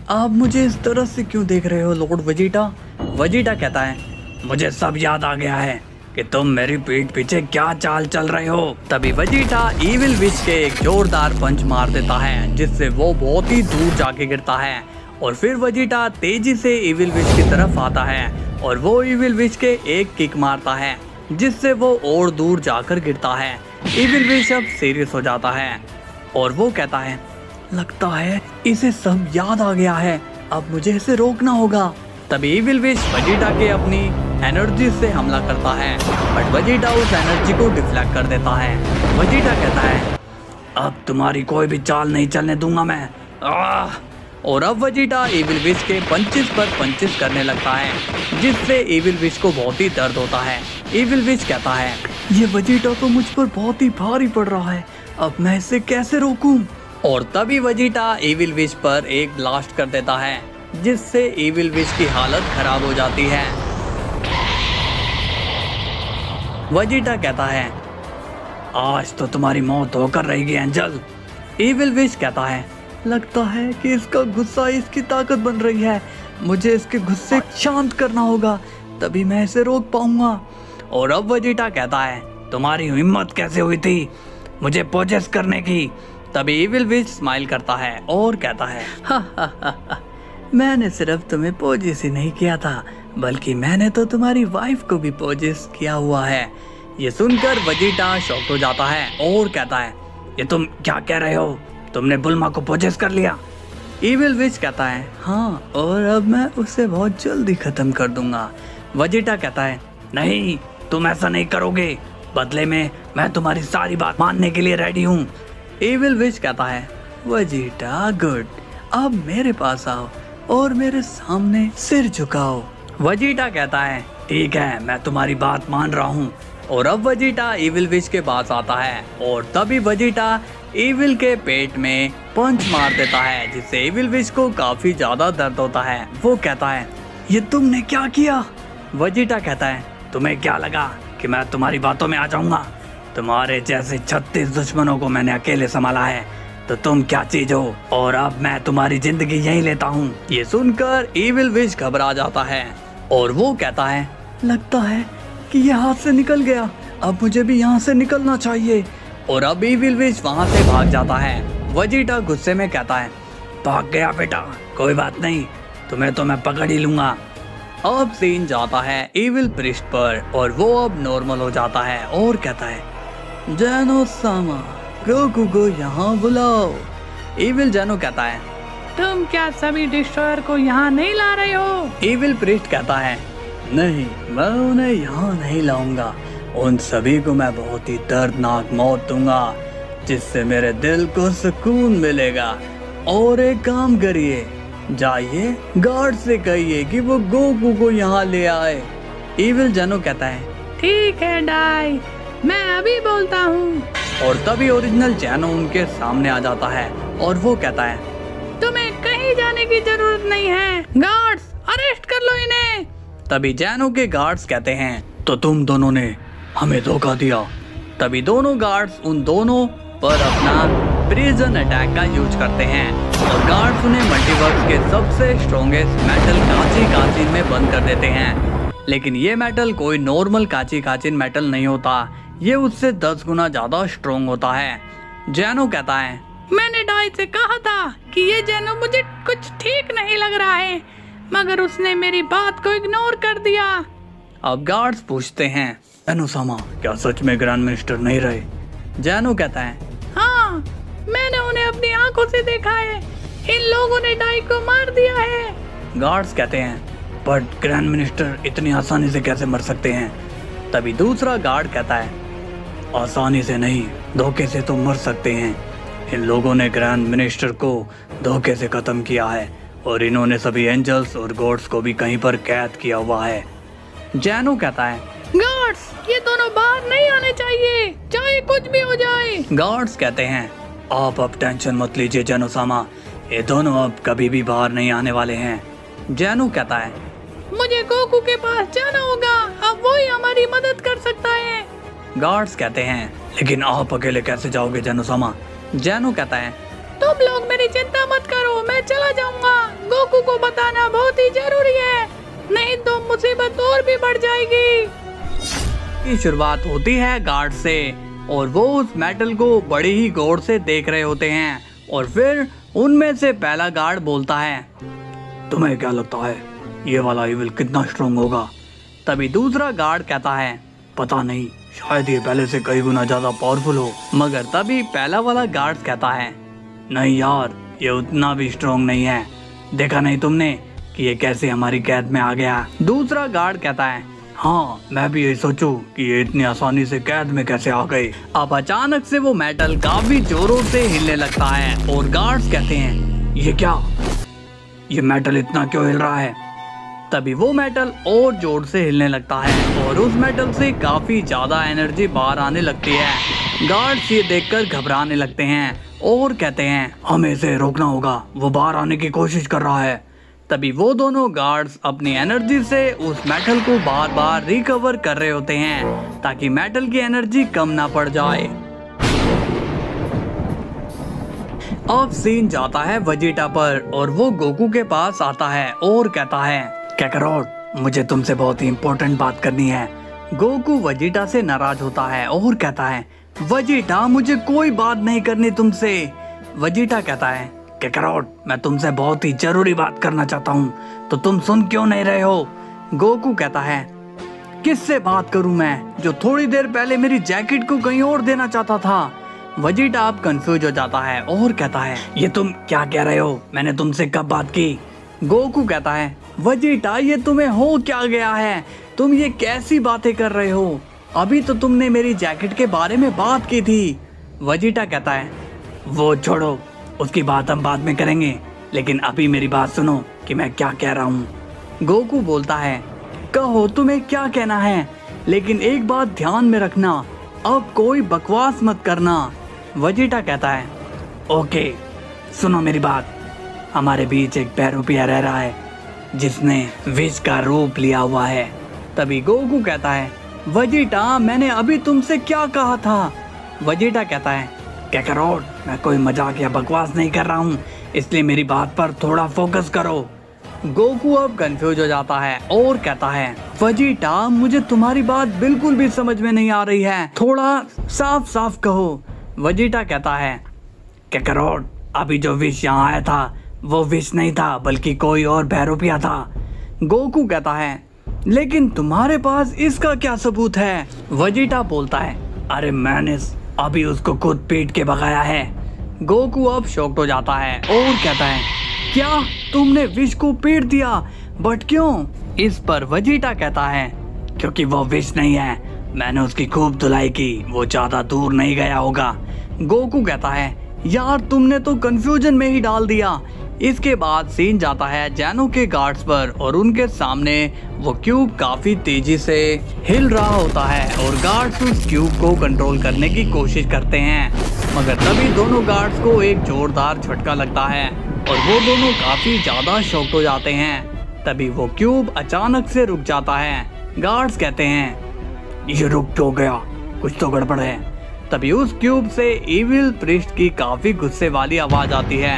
आप मुझे इस तरह से क्यों देख रहे हो लॉर्ड वेजिटा? वेजिटा कहता है, मुझे सब याद आ गया है कि तुम मेरी पीठ पीछे क्या चाल चल रहे हो। तभी वेजिटा इविल विश के एक जोरदार पंच मार देता है जिससे वो बहुत ही दूर जाके गिरता है और फिर वेजिटा तेजी से इविल विश की तरफ आता है और वो इविल विश के एक किक मारता है जिससे वो और दूर जाकर गिरता है। इविल विश अब सीरियस हो जाता है और वो कहता है, लगता है इसे सब याद आ गया है, अब मुझे इसे रोकना होगा। तभी इविल विश वेजिटा के अपनी एनर्जी से हमला करता है, बट वेजिटा उस एनर्जी को डिफ्लेक्ट कर देता है। वेजिटा कहता है, अब तुम्हारी कोई भी चाल नहीं चलने दूंगा मैं। और अब वेजिटा इविल विश के पंचेस पर पंचेस करने लगता है, जिससे इविल विश को बहुत ही दर्द होता है। इविल विश कहता है, ये वेजिटा तो मुझ पर बहुत ही भारी पड़ रहा है, अब मैं इसे कैसे रोकूं? और तभी वेजिटा इविल विश पर एक ब्लास्ट कर देता है, जिससे इविल विश की हालत खराब हो जाती है। वेजिटा कहता है, आज तो तुम्हारी मौत होकर रहेगी एंजल। इविल विश कहता है, लगता है कि इसका गुस्सा इसकी ताकत बन रही है, मुझे इसके गुस्से शांत करना होगा, तभी मैं इसे रोक पाऊंगा। और अब वेजिटा कहता है, तुम्हारी हिम्मत कैसे हुई थी मुझे पोजेस करने की? तभी इविल विश स्माइल करता है और कहता है, हा, मैंने सिर्फ तुम्हें पोजेस ही नहीं किया था, बल्कि मैंने तो तुम्हारी वाइफ को भी पोजेस किया हुआ है। ये सुनकर वेजिटा शॉक हो जाता है और कहता है, ये तुम क्या कह रहे हो? तुमने बुल्मा को पोजेस कर लिया? इविल विश कहता है, हाँ, और अब मैं उसे बहुत जल्दी खत्म कर दूंगा। वेजिटा कहता है, नहीं, तुम ऐसा नहीं करोगे, बदले में मैं तुम्हारी सारी बात मानने के लिए रेडी हूँ। इविल विश कहता है, वेजिटा गुड, अब मेरे पास आओ और मेरे सामने सिर झुकाओ। वेजिटा कहता है, ठीक है, मैं तुम्हारी बात मान रहा हूँ। और अब वेजिटा इविल विश के पास आता है और तभी वेजिटा इविल के पेट में पंच मार देता है, जिससे इविल विश को काफी ज्यादा दर्द होता है। वो कहता है, ये तुमने क्या किया? वेजिटा कहता है, तुम्हें क्या लगा कि मैं तुम्हारी बातों में आ जाऊंगा? तुम्हारे जैसे 36 दुश्मनों को मैंने अकेले संभाला है, तो तुम क्या चीज हो? और अब मैं तुम्हारी जिंदगी यही लेता हूँ। ये सुनकर इविल विश घबरा जाता है और वो कहता है, लगता है कि ये हाथ से निकल गया, अब मुझे भी यहाँ से निकलना चाहिए। और अब इविल विश वहाँ से भाग जाता है। वेजिटा गुस्से में कहता है, भाग गया बेटा, कोई बात नहीं, तुम्हें तो मैं पकड़ ही लूंगा। अब सीन जाता है इविल प्रिस्ट पर और वो अब नॉर्मल हो जाता है और कहता है, जेनो-सामा, गोकू को यहाँ बुलाओ। इविल जेनो कहता है, तुम क्या सभी डिस्ट्रॉयर को यहाँ नहीं ला रहे हो? इविल प्रिस्ट कहता है, नहीं, मैं उन्हें यहाँ नहीं लाऊंगा, उन सभी को मैं बहुत ही दर्दनाक मौत दूंगा, जिससे मेरे दिल को सुकून मिलेगा। और एक काम करिए, जाइए गार्ड से कहिए कि वो गोकू को यहाँ ले आए। इविल जेनो कहता है, ठीक है डाई, मैं अभी बोलता हूँ। और तभी ओरिजिनल जेनो उनके सामने आ जाता है और वो कहता है, तुम्हें कहीं जाने की जरूरत नहीं है, गार्ड्स अरेस्ट कर लो इन्हें। तभी जेनो के गार्ड्स कहते हैं, तो तुम दोनों ने हमें धोखा दिया। तभी दोनों गार्ड्स उन दोनों पर अपना प्रिजन अटैक का यूज करते हैं और गार्ड्स उन्हें मल्टीवर्स के सबसे स्ट्रॉन्गेस्ट मेटल काची काचिन में बंद कर देते हैं। लेकिन ये मेटल कोई नॉर्मल काची काचिन मेटल नहीं होता, ये उससे 10 गुना ज्यादा स्ट्रॉन्ग होता है। जेनो कहता है, मैंने डाई से कहा था कि ये जेनो मुझे कुछ ठीक नहीं लग रहा है, मगर उसने मेरी बात को इग्नोर कर दिया। अब गार्ड्स पूछते हैं, जेनो-सामा, क्या सच में ग्रैंड मिनिस्टर नहीं रहे? जेनो कहता है, हाँ, मैंने उन्हें अपनी आंखों से देखा है, इन लोगों ने डाई को मार दिया है। गार्ड्स कहते हैं, बट ग्रैंड मिनिस्टर इतनी आसानी से कैसे मर सकते हैं? तभी दूसरा गार्ड कहता है, आसानी से नहीं, धोखे से तो मर सकते हैं। इन लोगों ने ग्रैंड मिनिस्टर को धोखे से खत्म किया है और इन्होंने सभी एंजल्स और गॉड्स को भी कहीं पर कैद किया हुआ है। जेनो कहता है, गार्ड्स, ये दोनों बाहर नहीं आने चाहिए, चाहे कुछ भी हो जाए। गार्ड्स कहते हैं, आप अब टेंशन मत लीजिए जेनो-सामा, ये दोनों अब कभी भी बाहर नहीं आने वाले हैं। जेनो कहता है, मुझे गोकू के पास जाना होगा, अब वो ही हमारी मदद कर सकता है। गार्ड्स कहते हैं, लेकिन आप अकेले कैसे जाओगे जेनो-सामा? जेनो कहता है, तुम लोग मेरी चिंता मत करो, मैं चला जाऊंगा, गोकू को बताना बहुत ही जरूरी है, नहीं तो मुसीबत और भी बढ़ जाएगी। की शुरुआत होती है गार्ड से और वो उस मेटल को बड़ी ही गौर से देख रहे होते हैं और फिर उनमें से पहला गार्ड बोलता है, तुम्हें क्या लगता है ये वाला इविल कितना स्ट्रॉन्ग होगा? तभी दूसरा गार्ड कहता है, पता नहीं, शायद ये पहले से कई गुना ज्यादा पावरफुल हो। मगर तभी पहला वाला गार्ड कहता है, नहीं यार, ये उतना भी स्ट्रॉन्ग नहीं है, देखा नहीं तुमने कि ये कैसे हमारी कैद में आ गया। दूसरा गार्ड कहता है, हाँ मैं भी यही सोचूं कि ये इतनी आसानी से कैद में कैसे आ गई। अब अचानक से वो मेटल काफी जोरों से हिलने लगता है और गार्ड्स कहते हैं, ये क्या, ये मेटल इतना क्यों हिल रहा है। तभी वो मेटल और जोर से हिलने लगता है और उस मेटल से काफी ज्यादा एनर्जी बाहर आने लगती है। गार्ड्स ये देखकर घबराने लगते हैं और कहते हैं, हमें इसे रोकना होगा, वो बाहर आने की कोशिश कर रहा है। तभी वो दोनों गार्ड्स अपनी एनर्जी से उस मेटल को बार बार रिकवर कर रहे होते हैं ताकि मेटल की एनर्जी कम ना पड़ जाए। अब सीन जाता है वेजिटा पर और वो गोकू के पास आता है और कहता है, काकारोट, मुझे तुमसे बहुत ही इम्पोर्टेंट बात करनी है। गोकू वेजिटा से नाराज होता है और कहता है, वेजिटा मुझे कोई बात नहीं करनी तुमसे। वेजिटा कहता है, काकारोट, मैं तुमसे बहुत ही जरूरी बात करना चाहता हूँ, तो तुम सुन क्यों नहीं रहे हो। गोकू कहता है, किससे बात करूं मैं, जो थोड़ी देर पहले मेरी जैकेट को कहीं और देना चाहता था। वेजिटा अब कंफ्यूज हो जाता है और कहता है, ये तुम क्या कह रहे हो, मैंने तुमसे कब बात की। गोकू कहता है, वेजिटा ये तुम्हें हो क्या गया है, तुम ये कैसी बातें कर रहे हो, अभी तो तुमने मेरी जैकेट के बारे में बात की थी। वेजिटा कहता है, वो छोड़ो, उसकी बात हम बाद में करेंगे, लेकिन अभी मेरी बात सुनो कि मैं क्या कह रहा हूँ। गोकू बोलता है, कहो तुम्हें क्या कहना है, लेकिन एक बात ध्यान में रखना, अब कोई बकवास मत करना। वेजिटा कहता है, ओके सुनो मेरी बात, हमारे बीच एक पैरोपिया रह रहा है जिसने विष का रूप लिया हुआ है। तभी गोकू कहता है, वेजिटा मैंने अभी तुमसे क्या कहा था। वेजिटा कहता है, काकारोट, मैं कोई मजाक या बकवास नहीं कर रहा हूँ, इसलिए मेरी बात पर थोड़ा फोकस करो। गोकू अब कंफ्यूज हो जाता है और कहता है, वेजिटा मुझे तुम्हारी बात बिल्कुल भी समझ में नहीं आ रही है, थोड़ा साफ साफ कहो। वेजिटा कहता है, काकारोट, अभी जो विष यहाँ आया था वो विष नहीं था, बल्कि कोई और पैरोपिया था। गोकू कहता है, लेकिन तुम्हारे पास इसका क्या सबूत है। वेजिटा बोलता है, अरे मैंने अभी उसको खुद पीट के भगाया है। गोकू अब शॉक्ड हो जाता है और कहता है, क्या तुमने विष को पीट दिया, बट क्यों। इस पर वेजिटा कहता है, क्योंकि वो विष नहीं है, मैंने उसकी खूब धुलाई की, वो ज्यादा दूर नहीं गया होगा। गोकू कहता है, यार तुमने तो कंफ्यूजन में ही डाल दिया। इसके बाद सीन जाता है जैनो के गार्ड्स पर और उनके सामने वो क्यूब काफी तेजी से हिल रहा होता है और गार्ड्स उस क्यूब को कंट्रोल करने की कोशिश करते हैं, मगर तभी दोनों गार्ड्स को एक जोरदार झटका लगता है और वो दोनों काफी ज्यादा शॉक्ड हो जाते हैं। तभी वो क्यूब अचानक से रुक जाता है। गार्ड्स कहते हैं, ये रुक क्यों गया, कुछ तो गड़बड़ है। तभी उस क्यूब से इविल प्रिस्ट की काफी गुस्से वाली आवाज आती है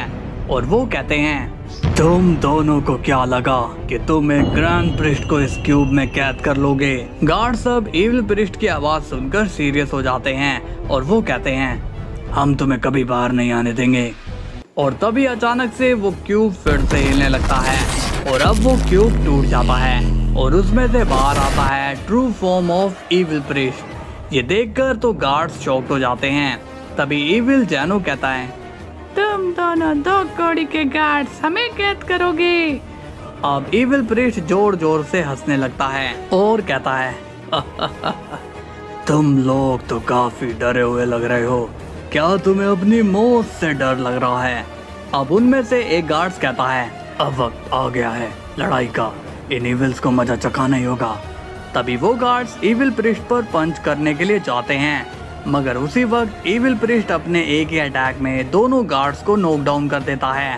और वो कहते हैं, तुम दोनों को क्या लगा कि तुम एक ग्रैंड प्रिस्ट को इस क्यूब में कैद कर लोगे। गार्ड सब इविल प्रिस्ट की आवाज सुनकर सीरियस हो जाते हैं और वो कहते हैं, हम तुम्हें कभी बाहर नहीं आने देंगे। और तभी अचानक से वो क्यूब फिर से हिलने लगता है और अब वो क्यूब टूट जाता है और उसमें से बाहर आता है true form of evil priest. ये देखकर तो गार्ड्स शॉक्ड हो जाते हैं। तभी इविल जैनो कहता है, तुम दोनों दो कौड़ी के गार्ड्स हमें कैद करोगे। अब इविल प्रिस्ट जोर जोर से हंसने लगता है और कहता है, तुम लोग तो काफी डरे हुए लग रहे हो, क्या तुम्हें अपनी मौत से डर लग रहा है। अब उनमें से एक गार्ड्स कहता है, अब वक्त आ गया है लड़ाई का, इन इविल्स को मजा चखाना ही होगा। तभी वो गार्ड्स इविल प्रिस्ट पर पंच करने के लिए जाते हैं, मगर उसी वक्त इविल प्रिस्ट अपने एक ही अटैक में दोनों गार्ड्स को नॉक डाउन कर देता है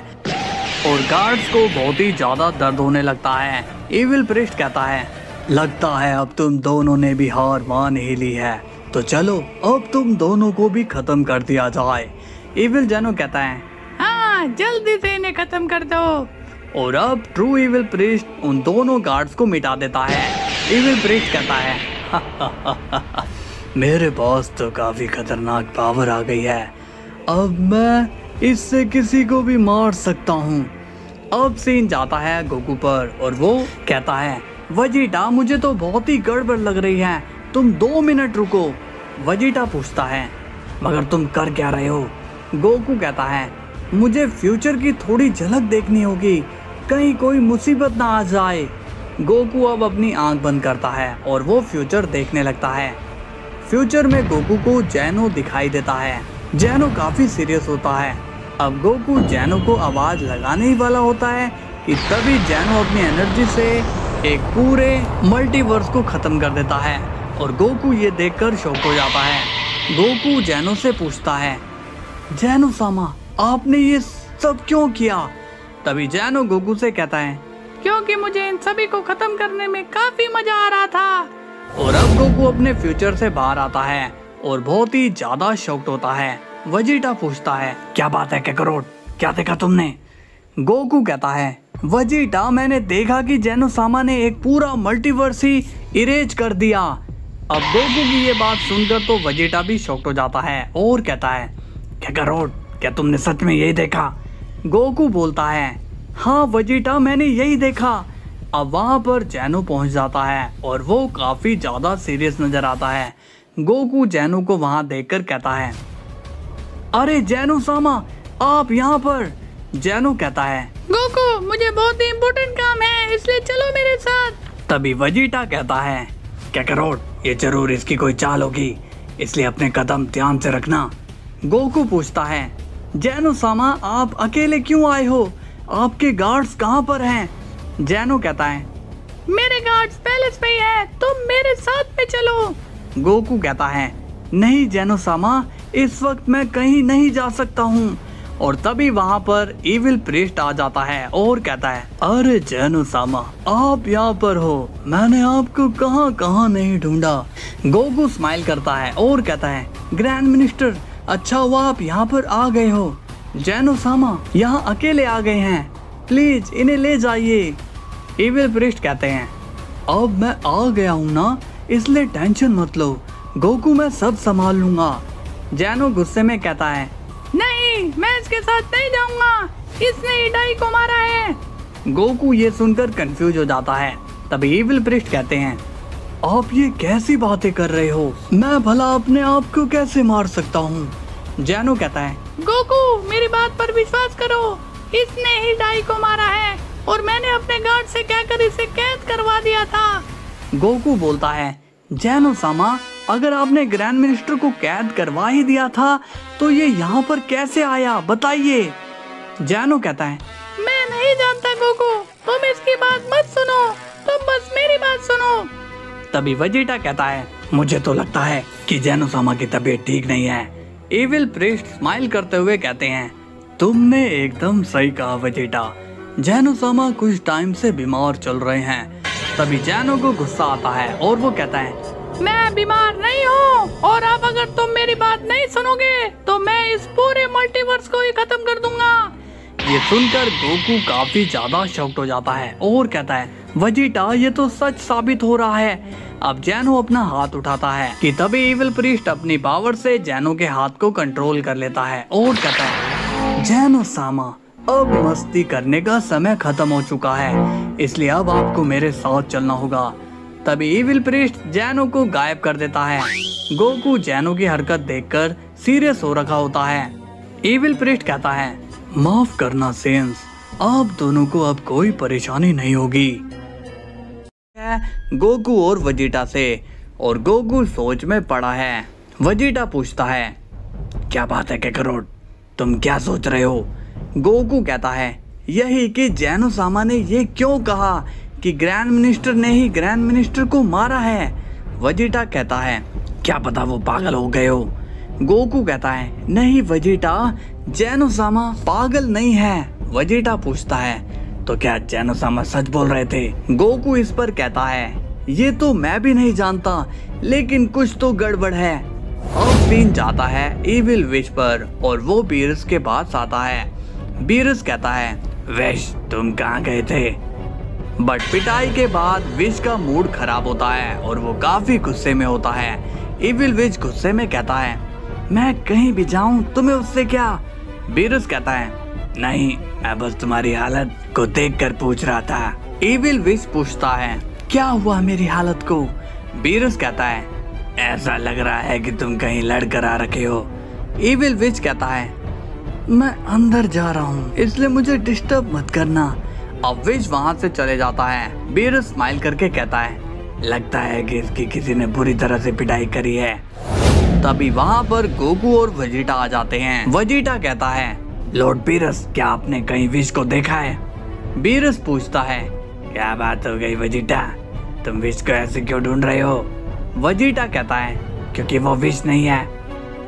और गार्ड्स को बहुत ही ज्यादा दर्द होने लगता है। इविल प्रिस्ट कहता है, लगता है अब तुम दोनों ने भी हार मान ही ली है, तो चलो अब तुम दोनों को भी खत्म कर दिया जाए। इविल जैनो कहता है, हाँ जल्दी से इन्हें खत्म कर दो। और अब ट्रू इविल प्रिस्ट उन दोनों गार्ड्स को मिटा देता है। इविल प्रिस्ट कहता है, मेरे पास तो काफी खतरनाक पावर आ गई है, अब मैं इससे किसी को भी मार सकता हूँ। अब सीन जाता है गोकू पर और वो कहता है, वेजिटा मुझे तो बहुत ही गड़बड़ लग रही है, तुम 2 मिनट रुको। वेजिटा पूछता है, मगर तुम कर क्या रहे हो। गोकू कहता है, मुझे फ्यूचर की थोड़ी झलक देखनी होगी, कहीं कोई मुसीबत ना आ जाए। गोकू अब अपनी आंख बंद करता है और वो फ्यूचर देखने लगता है। फ्यूचर में गोकू को जैनो दिखाई देता है। जैनो काफी सीरियस होता है। अब गोकू जैनो को आवाज लगाने ही वाला होता है कि तभी जैनो अपनी एनर्जी से एक पूरे मल्टीवर्स को खत्म कर देता है और गोकू ये देखकर शॉक हो जाता है। गोकू जैनो से पूछता है, जैनो सामा आपने ये सब क्यों किया? तभी जैनो गोकू से कहता है, क्योंकि मुझे इन सभी को खत्म करने में काफी मजा आ रहा था। और अब गोकू अपने फ्यूचर से बाहर आता है और बहुत ही ज्यादा शॉक्ड होता है। वेजिटा पूछता है, क्या बात है काकारोट, क्या देखा तुमने? गोकू कहता है, वेजिटा मैंने देखा कि जैनो सामा ने एक पूरा मल्टीवर्स ही इरेज कर दिया। अब गोकू की ये बात सुनकर तो वेजिटा भी शॉक्ड हो जाता है और कहता है, काकारोट क्या तुमने सच में यही देखा? गोकू बोलता है, हाँ वेजिटा मैंने यही देखा। अब वहाँ पर जैनो पहुँच जाता है और वो काफी ज्यादा सीरियस नजर आता है। गोकू जैनो को वहाँ देखकर कहता है, अरे जैनो सामा आप यहाँ पर? जैनो कहता है, गोकू मुझे बहुत ही इम्पोर्टेंट काम है, इसलिए चलो मेरे साथ। तभी वेजिटा कहता है, काकारोट ये जरूर इसकी कोई चाल होगी, इसलिए अपने कदम ध्यान से रखना। गोकू पूछता है, जैनो सामा आप अकेले क्यों आए हो? आपके गार्ड्स कहाँ पर हैं? जैनो कहता है, मेरे गार्ड्स पैलेस में ही है, तुम मेरे साथ में चलो। गोकू कहता है, नहीं जैनो सामा इस वक्त मैं कहीं नहीं जा सकता हूँ। और तभी वहाँ पर इविल प्रीस्ट आ जाता है और कहता है, अरे जैनो सामा आप यहाँ पर हो, मैंने आपको कहाँ कहाँ नहीं ढूंढा। गोकू स्माइल करता है और कहता है, ग्रैंड मिनिस्टर अच्छा हुआ आप यहाँ पर आ गए हो। जैनो सामा यहाँ अकेले आ गए हैं, प्लीज इन्हें ले जाइए। इविल प्रीस्ट कहते हैं, अब मैं आ गया हूँ ना, इसलिए टेंशन मत लो, गोकू मैं सब संभाल लूंगा। जैनो गुस्से में कहता है, नहीं मैं इसके साथ नहीं जाऊंगा, इसने इडाई को मारा है। गोकू ये सुनकर कंफ्यूज हो जाता है। तभी इविल प्रीस्ट कहते हैं, आप ये कैसी बातें कर रहे हो, मैं भला अपने आप को कैसे मार सकता हूँ? जैनो कहता है, गोकू मेरी बात पर विश्वास करो, इसने ही डाई को मारा है और मैंने अपने गार्ड से कहकर इसे कैद करवा दिया था। गोकू बोलता है, जैनो सामा अगर आपने ग्रैंड मिनिस्टर को कैद करवा ही दिया था तो ये यहाँ पर कैसे आया बताइए। जैनो कहता है, मैं नहीं जानता गोकू, तुम इसकी बात मत सुनो, तुम बस मेरी बात सुनो। तभी वेजिटा कहता है, मुझे तो लगता है कि जैनो सामा की तबीयत ठीक नहीं है। इविल प्रीस्ट स्माइल करते हुए कहते हैं, तुमने एकदम सही कहा वेजिटा, जैनो सामा कुछ टाइम से बीमार चल रहे हैं। तभी जैनो को गुस्सा आता है और वो कहता है, मैं बीमार नहीं हूँ और अब अगर तुम मेरी बात नहीं सुनोगे तो मैं इस पूरे मल्टीवर्स को ही खत्म कर दूंगा। ये सुनकर गोकू काफी ज्यादा शॉक्ड हो जाता है और कहता है, वेजिटा ये तो सच साबित हो रहा है। अब जैनो अपना हाथ उठाता है कि तभी इविल प्रीस्ट अपनी पावर से जैनो के हाथ को कंट्रोल कर लेता है और कहता है, जैनो सामा अब मस्ती करने का समय खत्म हो चुका है, इसलिए अब आपको मेरे साथ चलना होगा। तभी इविल प्रीस्ट जैनो को गायब कर देता है। गोकू जैनो की हरकत देखकर सीरियस हो रखा होता है। इविल प्रीस्ट कहता है, माफ करना सेंस, आप दोनों को अब कोई परेशानी नहीं होगी। गोकू और वेजिटा से, और गोकू सोच में पड़ा है। वेजिटा पूछता है, क्या बात है काकारोट, तुम क्या सोच रहे हो? गोकू कहता है, यही कि जैनो सामा ने ये क्यों कहा कि ग्रैंड मिनिस्टर ने ही ग्रैंड मिनिस्टर को मारा है। वेजिटा कहता है, क्या पता वो पागल हो गए हो। गोकू कहता है, नहीं वेजिटा, जैनो सामा पागल नहीं है। वेजिटा पूछता है, तो क्या जैनो सामा सच बोल रहे थे? गोकू इस पर कहता है, ये तो मैं भी नहीं जानता, लेकिन कुछ तो गड़बड़ है। अब सीन जाता है इविल विश पर और वो बीरस के पास आता है। बीरस कहता है, विश तुम कहाँ गए थे? बट पिटाई के बाद विश का मूड खराब होता है और वो काफी गुस्से में होता है। इविल विश गुस्से में कहता है, मैं कहीं भी जाऊं तुम्हें उससे क्या? बीरस कहता है, नहीं मैं बस तुम्हारी हालत को देखकर पूछ रहा था। इविल विश पूछता है, क्या हुआ मेरी हालत को? बीरस कहता है, ऐसा लग रहा है कि तुम कहीं लड़ कर आ रखे हो। इविल विश कहता है, मैं अंदर जा रहा हूँ, इसलिए मुझे डिस्टर्ब मत करना, अब विश वहाँ से चले जाता है। बीरस स्माइल करके कहता है, लगता है कि इसकी किसी ने बुरी तरह से पिटाई करी है। तभी वहाँ पर गोकू और वेजिटा आ जाते हैं। वेजिटा कहता है, लॉर्ड बीरस, क्या आपने कहीं विश को देखा है? बीरस पूछता है, क्या बात हो गई वेजिटा, तुम विश को ऐसे क्यों ढूंढ रहे हो? वेजिटा कहता है, क्योंकि वो विश नहीं है।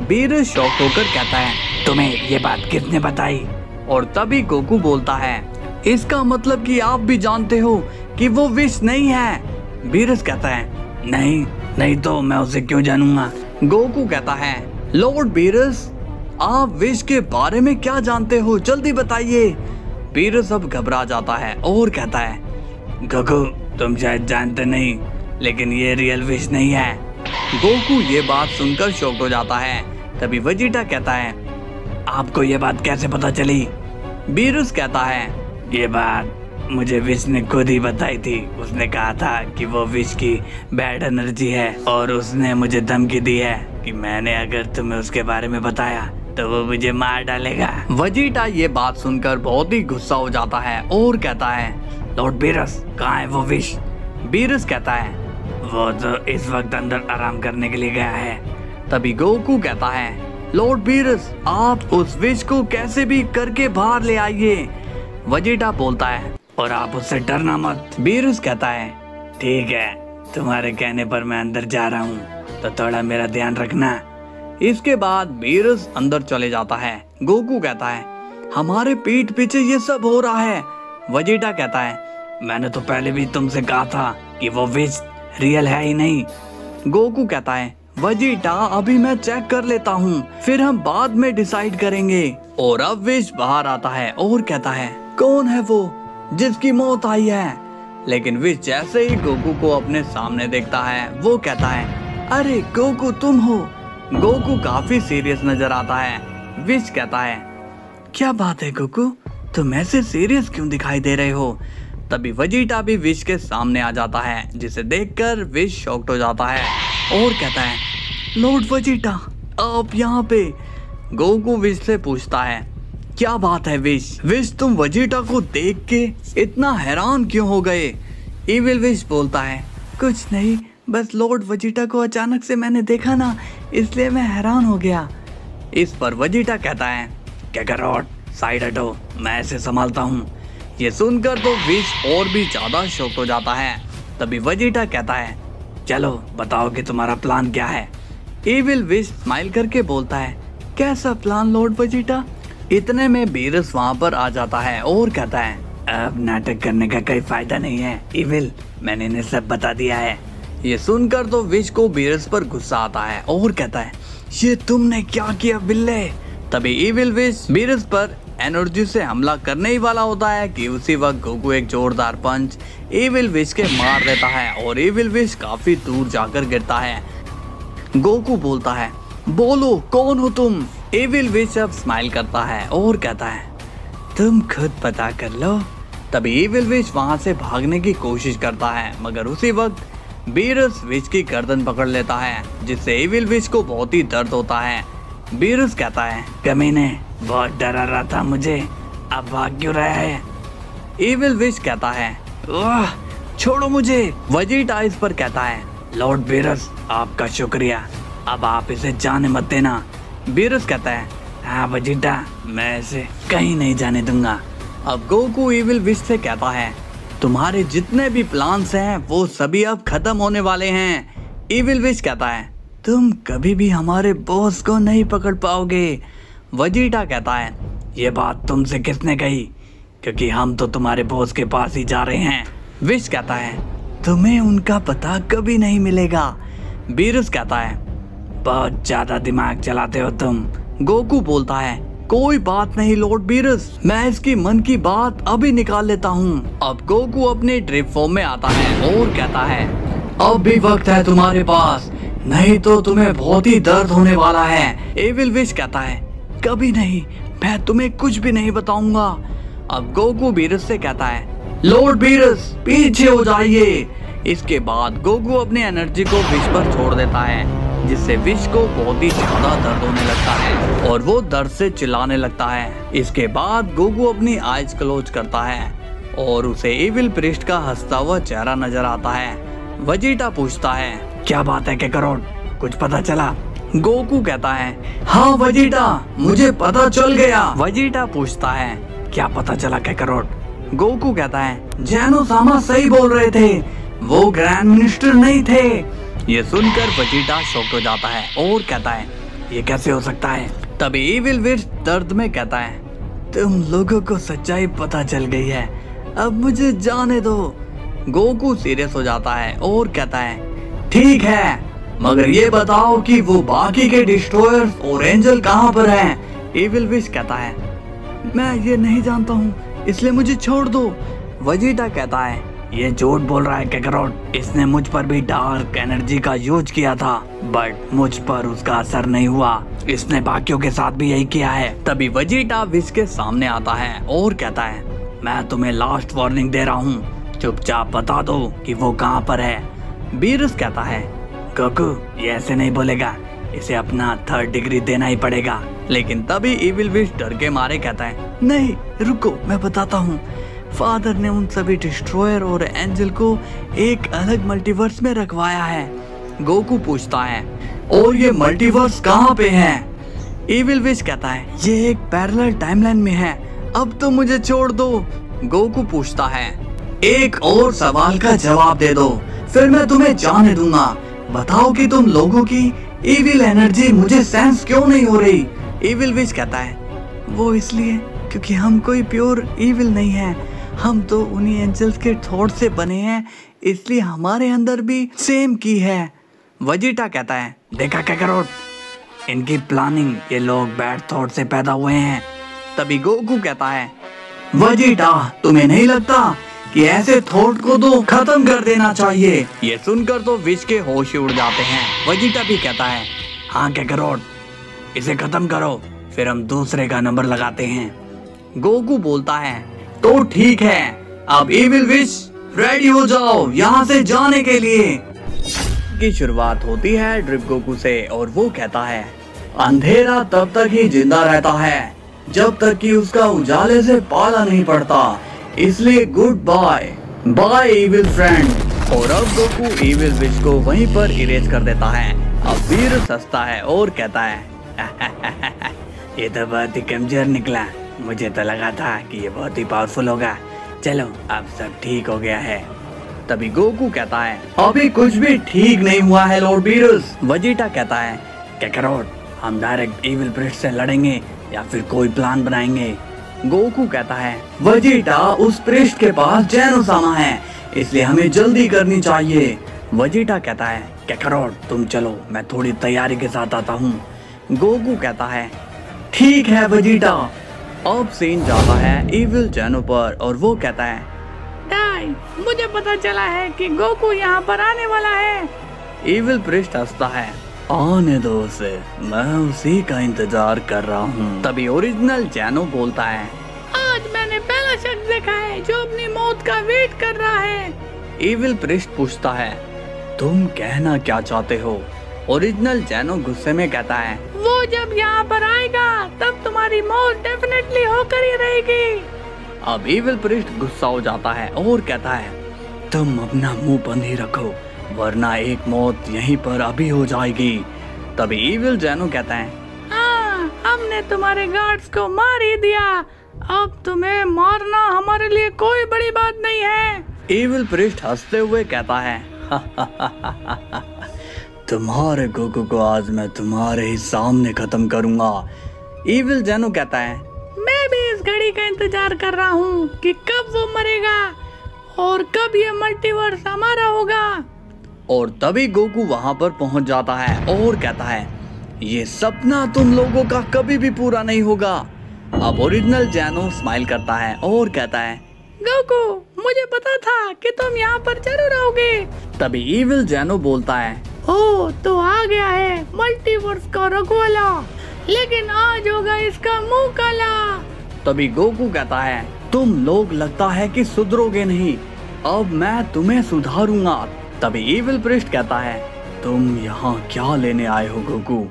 बीरस शॉक होकर कहता है, तुम्हें ये बात किसने बताई? और तभी गोकू बोलता है, इसका मतलब कि आप भी जानते हो कि वो विश नहीं है। बीरस कहता है, नहीं तो मैं उसे क्यों जानूंगा? गोकू कहता है, लॉर्ड बीरस, आप विश के बारे में क्या जानते हो, जल्दी बताइए। बीरस अब घबरा जाता है और कहता है, गोकू, तुम शायद जानते नहीं, लेकिन ये रियल विश नहीं है। गोकू ये बात सुनकर शॉक्ड हो जाता है। तभी वेजिटा कहता है, आपको ये बात कैसे पता चली? बीरस कहता है, ये बात मुझे विश ने खुद ही बताई थी। उसने कहा था कि वो विश की बैड एनर्जी है और उसने मुझे धमकी दी है कि मैंने अगर तुम्हें उसके बारे में बताया तो वो मुझे मार डालेगा। वेजिटा ये बात सुनकर बहुत ही गुस्सा हो जाता है और कहता है, लॉर्ड बीरस, कहाँ है वो विश? बीरस कहता है, वो तो इस वक्त अंदर आराम करने के लिए गया है। तभी गोकू कहता है, लॉर्ड बीरस, आप उस विश को कैसे भी करके बाहर ले आइए। वेजिटा बोलता है, और आप उससे डरना मत। बीरस कहता है, ठीक है, तुम्हारे कहने पर मैं अंदर जा रहा हूँ, तो थोड़ा मेरा ध्यान रखना। इसके बाद बीरस अंदर चले जाता है। गोकू कहता है, हमारे पीठ पीछे ये सब हो रहा है। वेजिटा कहता है, मैंने तो पहले भी तुमसे कहा था कि वो विश रियल है ही नहीं। गोकू कहता है, वेजिटा, अभी मैं चेक कर लेता हूँ, फिर हम बाद में डिसाइड करेंगे। और अब विश बाहर आता है और कहता है, कौन है वो जिसकी मौत आई है? लेकिन विश जैसे ही गोकू को अपने सामने देखता है, वो कहता है, अरे गोकू, तुम हो। गोकू काफी सीरियस नजर आता है। विश कहता है, क्या बात है गोकू, तुम ऐसे सीरियस क्यों दिखाई दे रहे हो? तभी वेजिटा भी विश के सामने आ जाता है, जिसे देखकर विश शॉक्ड हो जाता है और कहता है, लॉर्ड वेजिटा, आप यहाँ पे? गोकू विश से पूछता है, क्या बात है विश? विश, तुम वेजिटा को देख के इतना हैरान क्यों हो गए? इविल विश बोलता है, कुछ नहीं, बस लॉर्ड वेजिटा को अचानक से मैंने देखा ना, इसलिए मैं हैरान हो गया। इस पर वेजिटा कहता है, कैकारोट, साइड हटो, मैं ऐसे संभालता हूँ। ये सुनकर तो विश और भी ज्यादा शॉक्ड हो जाता है। तभी वेजिटा कहता है, चलो बताओ कि तुम्हारा प्लान क्या है? इविल विश स्माइल करके बोलता है, कैसा प्लान लॉर्ड वेजिटा? इतने में बीरस वहाँ पर आ जाता है और कहता है, अब नाटक करने का कोई फायदा नहीं है इविल, मैंने इन्हें सब बता दिया है। ये सुनकर तो विश को बीरस पर गुस्सा आता है और कहता है, ये तुमने क्या किया बिल्ले? तभी इविल विश बीरस पर एनर्जी से हमला करने ही वाला होता है कि उसी वक्त गोकू एक जोरदार पंच इविल विश के मार देता है और इविल विश काफी दूर जाकर गिरता है। गोकू बोलता है, बोलो कौन हो तुम? इविल विश अब स्माइल करता है और कहता है, तुम खुद पता कर लो। तभी इविल विश वहां से भागने की कोशिश करता है, मगर उसी वक्त बीरस विश की गर्दन पकड़ लेता है, जिससे इविल विश को बहुत ही दर्द होता है। बीरस कहता है, कमीने, बहुत डरा रहा था मुझे, अब भाग क्यों रहा है? इविल विश कहता है, वाह, छोड़ो मुझे। वेजिटा इस पर कहता है, लॉर्ड बीरस, आपका शुक्रिया, अब आप इसे जाने मत देना। बीरस कहता है, हाँ वेजिटा, मैं इसे कहीं नहीं जाने दूंगा। अब गोकू इविल विश से कहता है, तुम्हारे जितने भी प्लान्स हैं वो सभी अब खत्म होने वाले हैं। इविल विश कहता है, तुम कभी भी हमारे बॉस को नहीं पकड़ पाओगे। वेजिटा कहता है, ये बात तुमसे किसने कही? क्योंकि हम तो तुम्हारे बॉस के पास ही जा रहे हैं। विश कहता है, तुम्हें उनका पता कभी नहीं मिलेगा। बीरस कहता है, बहुत ज्यादा दिमाग चलाते हो तुम। गोकू बोलता है, कोई बात नहीं लॉर्ड बीरस, मैं इसकी मन की बात अभी निकाल लेता हूँ। अब गोकू अपने ड्रिप फॉर्म में आता है और कहता है, अब भी वक्त है तुम्हारे पास, नहीं तो तुम्हें बहुत ही दर्द होने वाला है। इविल विश कहता है, कभी नहीं, मैं तुम्हें कुछ भी नहीं बताऊंगा। अब गोकू बीरस से कहता है, लॉर्ड बीरस पीछे हो जाइए। इसके बाद गोकू अपनी एनर्जी को विश पर छोड़ देता है, जिससे विश को बहुत ही ज्यादा दर्द होने लगता है और वो दर्द से चिल्लाने लगता है। इसके बाद गोकू अपनी आईज क्लोज करता है और उसे इविल प्रिस्ट का हंसता हुआ चेहरा नजर आता है। वेजिटा पूछता है, क्या बात है काकारोट, कुछ पता चला? गोकू कहता है, हाँ वेजिटा, मुझे पता चल गया। वेजिटा पूछता है, क्या पता चला काकारोट? गोकू कहता है, जैनो-सामा सही बोल रहे थे, वो ग्रैंड मिनिस्टर नहीं थे। ये सुनकर वेजिटा शॉक हो जाता है और कहता है, ये कैसे हो सकता है? तभी इविल प्रिस्ट दर्द में कहता है, तुम लोगों को सच्चाई पता चल गई है, अब मुझे जाने दो। गोकू सीरियस हो जाता है और कहता है, ठीक है, मगर ये बताओ कि वो बाकी के डिस्ट्रॉयर्स और एंजल कहाँ पर हैं? इविल विश कहता है, मैं ये नहीं जानता हूँ, इसलिए मुझे छोड़ दो। वेजिटा कहता है, ये झूठ बोल रहा है काकारोट, इसने मुझ पर भी डार्क एनर्जी का यूज किया था, बट मुझ पर उसका असर नहीं हुआ। इसने बाकियों के साथ भी यही किया है। तभी वेजिटा विश के सामने आता है और कहता है, मैं तुम्हें लास्ट वार्निंग दे रहा हूँ, चुपचाप बता दो कि वो कहाँ पर है। बीरस कहता है, गोकू ये ऐसे नहीं बोलेगा, इसे अपना 3rd डिग्री देना ही पड़ेगा। लेकिन तभी इविल विश डर के मारे कहता है, नहीं रुको, मैं बताता हूँ। फादर ने उन सभी डिस्ट्रॉयर और एंजल को एक अलग मल्टीवर्स में रखवाया है। गोकू पूछता है, और ये मल्टीवर्स कहाँ पे है? इविल विश कहता है, ये एक पैरेलल टाइमलाइन में है, अब तो मुझे छोड़ दो। गोकू पूछता है, एक और सवाल का जवाब दे दो, फिर मैं तुम्हें जाने दूंगा। बताओ कि तुम लोगों की इविल एनर्जी मुझे सेंस क्यों नहीं हो रही? इविल विश कहता है, वो इसलिए क्योंकि हम कोई प्योर इविल नहीं है, हम तो उन्हीं एंजल्स के थॉट से बने हैं, इसलिए हमारे अंदर भी सेम की है। वेजिटा कहता है, देखा काकारोट, इनकी प्लानिंग, ये लोग बैड थॉट से पैदा हुए हैं। तभी गोकू कहता है, वेजिटा तुम्हें नहीं लगता कि ऐसे थॉट को तो खत्म कर देना चाहिए? ये सुनकर तो विश के होश उड़ जाते हैं। वेजिटा भी कहता है, हाँ काकारोट, इसे खत्म करो, फिर हम दूसरे का नंबर लगाते हैं। गोकू बोलता है, तो ठीक है, अब इविल विश रेडी हो जाओ यहाँ से जाने के लिए। की शुरुआत होती है ड्रिप गोकू से और वो कहता है, अंधेरा तब तक ही जिंदा रहता है जब तक कि उसका उजाले से पाला नहीं पड़ता, इसलिए good bye bye evil friend. और अब गोकू इविल विश को वहीं पर इरेज कर देता है। अब वीर सस्ता है और कहता है, ये तो बहुत ही कमजोर निकला, मुझे तो लगा था कि ये बहुत ही पावरफुल होगा। चलो अब सब ठीक हो गया है। तभी गोकू कहता है, अभी कुछ भी ठीक नहीं हुआ है लॉर्ड बीरस। वेजिटा कहता है, काकारोट, हम डायरेक्ट इविल प्रिस्ट से लड़ेंगे या फिर कोई प्लान बनाएंगे? गोकू कहता है, वेजिटा उस प्रिस्ट के पास जैनो-सामा है, इसलिए हमें जल्दी करनी चाहिए। वेजिटा कहता है, काकारोट तुम चलो, मैं थोड़ी तैयारी के साथ आता हूँ। गोकू कहता है, ठीक है वेजिटा। अब सीन जाता है इविल जैनो पर और वो कहता है, डाई, मुझे पता चला है कि गोकू यहाँ पर आने वाला है। इविल प्रिस्ट हंसता है, आने दो उसे, मैं उसी का इंतजार कर रहा हूँ। तभी ओरिजिनल जैनो बोलता है, आज मैंने पहला शख्स देखा है जो अपनी मौत का वेट कर रहा है। इविल प्रिस्ट पूछता है, तुम कहना क्या चाहते हो? ओरिजिनल जैनो गुस्से में कहता है, वो जब यहाँ पर आएगा तब तुम्हारी मौत डेफिनेटली होकर ही रहेगी। अब इविल प्रिस्ट गुस्सा हो जाता है और कहता है, तुम अपना मुंह बंद ही रखो, वरना एक मौत यहीं पर अभी हो जाएगी। तभी इविल जैनो कहता है, हाँ, हमने तुम्हारे गार्ड्स को मार ही दिया, अब तुम्हें मारना हमारे लिए कोई बड़ी बात नहीं है। इविल प्रिस्ट हंसते हुए कहता है, तुम्हारे गोकू को आज मैं तुम्हारे ही सामने खत्म करूंगा। इविल जैनो कहता है, मैं भी इस घड़ी का इंतजार कर रहा हूँ कि कब वो मरेगा और कब ये मल्टीवर्स हमारा होगा। और तभी गोकू वहाँ पर पहुँच जाता है और कहता है, ये सपना तुम लोगों का कभी भी पूरा नहीं होगा। अब ओरिजिनल जैनो स्माइल करता है और कहता है, गोकू, मुझे पता था कि तुम यहाँ पर जरूर आओगे। तभी इविल जैनो बोलता है, ओ तो आ गया है मल्टीवर्स का रखवाला, लेकिन आज होगा इसका मुंह काला। तभी गोकू कहता है, तुम लोग लगता है कि सुधरोगे नहीं, अब मैं तुम्हें सुधारूंगा। तभी इविल प्रिस्ट कहता है, तुम यहाँ क्या लेने आए हो गोकू?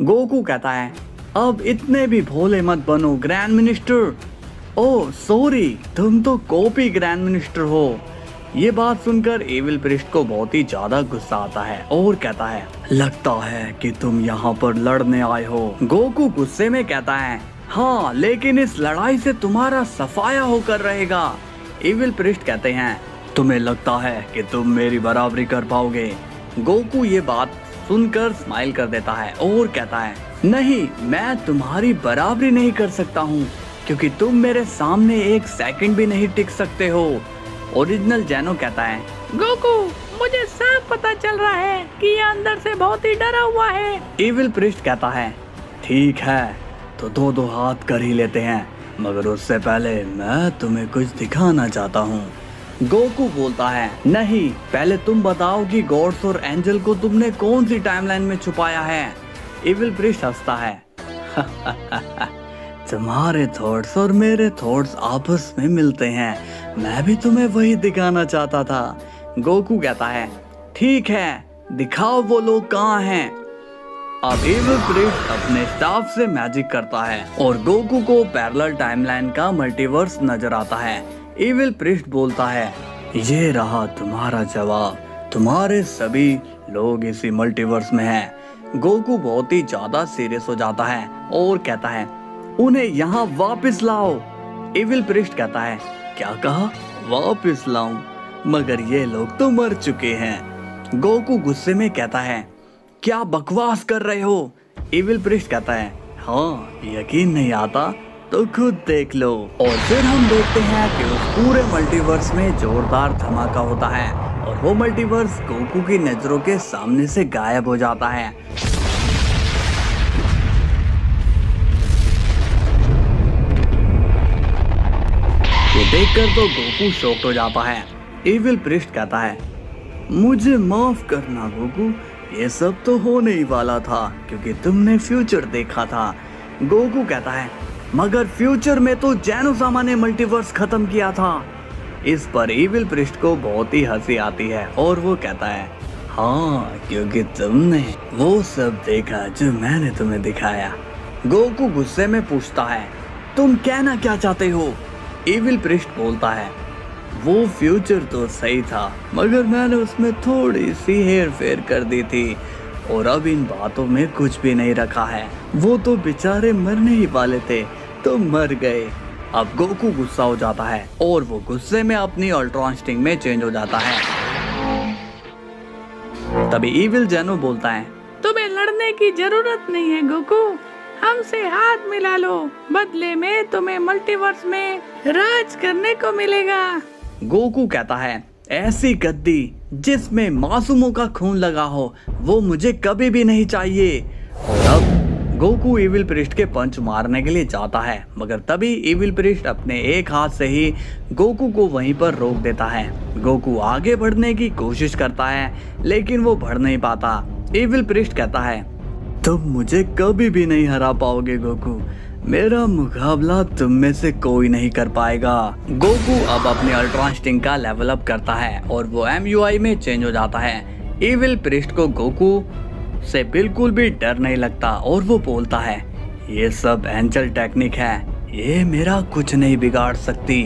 गोकू कहता है, अब इतने भी भोले मत बनो ग्रैंड मिनिस्टर, ओह सॉरी, तुम तो कॉपी ग्रैंड मिनिस्टर हो। ये बात सुनकर एविल प्रिस्ट को बहुत ही ज्यादा गुस्सा आता है और कहता है, लगता है कि तुम यहाँ पर लड़ने आए हो। गोकू गुस्से में कहता है, हाँ लेकिन इस लड़ाई से तुम्हारा सफाया होकर रहेगा। एविल प्रिस्ट कहते हैं, तुम्हें लगता है कि तुम मेरी बराबरी कर पाओगे? गोकू ये बात सुनकर स्माइल कर देता है और कहता है, नहीं, मैं तुम्हारी बराबरी नहीं कर सकता हूँ क्योंकि तुम मेरे सामने एक सेकंड भी नहीं टिक सकते हो। ओरिजिनल जैनो कहता है, गोकू, मुझे साफ पता चल रहा है कि ये अंदर से बहुत ही डरा हुआ है। एविल प्रिस्ट कहता है, ठीक है तो दो हाथ कर ही लेते हैं, मगर उससे पहले मैं तुम्हें कुछ दिखाना चाहता हूँ। गोकू बोलता है, नहीं, पहले तुम बताओ कि गॉड्स और एंजल को तुमने कौन सी टाइमलाइन में छुपाया है। एविल प्रिस्ट हंसता है, तुम्हारे थॉट्स और मेरे थॉट्स आपस में मिलते हैं, मैं भी तुम्हें वही दिखाना चाहता था। गोकू कहता है, ठीक है, दिखाओ वो लोग कहाँ हैं। अब एविल प्रिस्ट अपने स्टाफ से मैजिक करता है और गोकू को पैरेलल टाइमलाइन का मल्टीवर्स नजर आता है। एविल प्रिस्ट बोलता है, ये रहा तुम्हारा जवाब, तुम्हारे सभी लोग इसी मल्टीवर्स में हैं। गोकू बहुत ही ज्यादा सीरियस हो जाता है और कहता है, उन्हें यहाँ वापस लाओ। एविल प्रिस्ट कहता है, क्या कहा? वापस लाऊं? मगर ये लोग तो मर चुके हैं। गोकू गुस्से में कहता है, क्या बकवास कर रहे हो? एविल प्रिस्ट कहता है, हाँ, यकीन नहीं आता तो खुद देख लो। और फिर हम देखते हैं कि उस पूरे मल्टीवर्स में जोरदार धमाका होता है और वो मल्टीवर्स गोकू की नजरों के सामने से गायब हो जाता है। ये देखकर तो गोकू शॉक्ड हो जाता है। एविल प्रिस्ट कहता है, मुझे माफ करना गोकू, ये सब तो होने ही वाला था क्योंकि तुमने फ्यूचर देखा था। गोकू कहता है, मगर फ्यूचर में तो जैनो-सामा ने मल्टीवर्स खत्म किया था। इस पर एविल प्रिस्ट को बहुत ही हंसी आती है और वो कहता है, हाँ, क्योंकि तुमने वो सब देखा जो मैंने तुम्हें दिखाया। गोकू गुस्से में पूछता है, तुम कहना क्या चाहते हो? एविल प्रिस्ट बोलता है, वो फ्यूचर तो सही था मगर मैंने उसमें थोड़ी सी हेर फेर कर दी थी और अब इन बातों में कुछ भी नहीं रखा है। वो तो बेचारे मरने ही वाले थे तो मर गए। अब गोकू गुस्सा हो जाता है और वो गुस्से में अपनी अल्ट्रॉन स्टिंग में चेंज हो जाता है। तभी इविल जैनो बोलता है, तुम्हें लड़ने की जरूरत नहीं है गोकू, हमसे हाथ मिला लो, बदले में तुम्हें मल्टीवर्स में राज करने को मिलेगा। गोकू कहता है, ऐसी गद्दी जिसमें मासूमों का खून लगा हो वो मुझे कभी भी नहीं चाहिए। और अब गोकू इविल प्रिस्ट के पंच मारने के लिए जाता है मगर तभी इविल प्रिस्ट अपने एक हाथ से ही गोकू को वहीं पर रोक देता है। गोकू आगे बढ़ने की कोशिश करता है लेकिन वो बढ़ नहीं पाता। इविल प्रिस्ट कहता है, तुम मुझे कभी भी नहीं हरा पाओगे गोकू, मेरा मुकाबला तुम में से कोई नहीं कर पाएगा। गोकू अब अपने अल्ट्रॉन स्टिंग का लेवल अप करता है और वो MUI में चेंज हो जाता है। इविल प्रिस्ट को गोकू से बिल्कुल भी डर नहीं लगता और वो बोलता है, ये सब एंजल टेक्निक है, ये मेरा कुछ नहीं बिगाड़ सकती।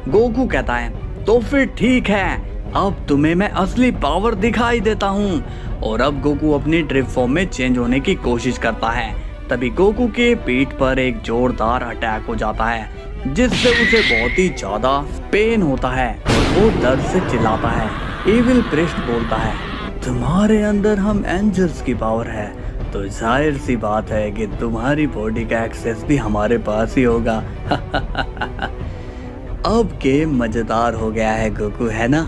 गोकू कहता है, तो फिर ठीक है, अब तुम्हें मैं असली पावर दिखाई देता हूँ। और अब गोकू अपनी ड्रिप फॉर्म में चेंज होने की कोशिश करता है। तभी गोकू के पीठ पर एक जोरदार अटैक हो जाता है जिससे उसे बहुत ही ज्यादा पेन होता है और वो दर्द से चिल्लाता है। इविल प्रिस्ट बोलता है, तुम्हारे अंदर हम एंजल्स की पावर है तो जाहिर सी बात है कि तुम्हारी बॉडी का एक्सेस भी हमारे पास ही होगा। अब गेम मजेदार हो गया है गोकू, है ना?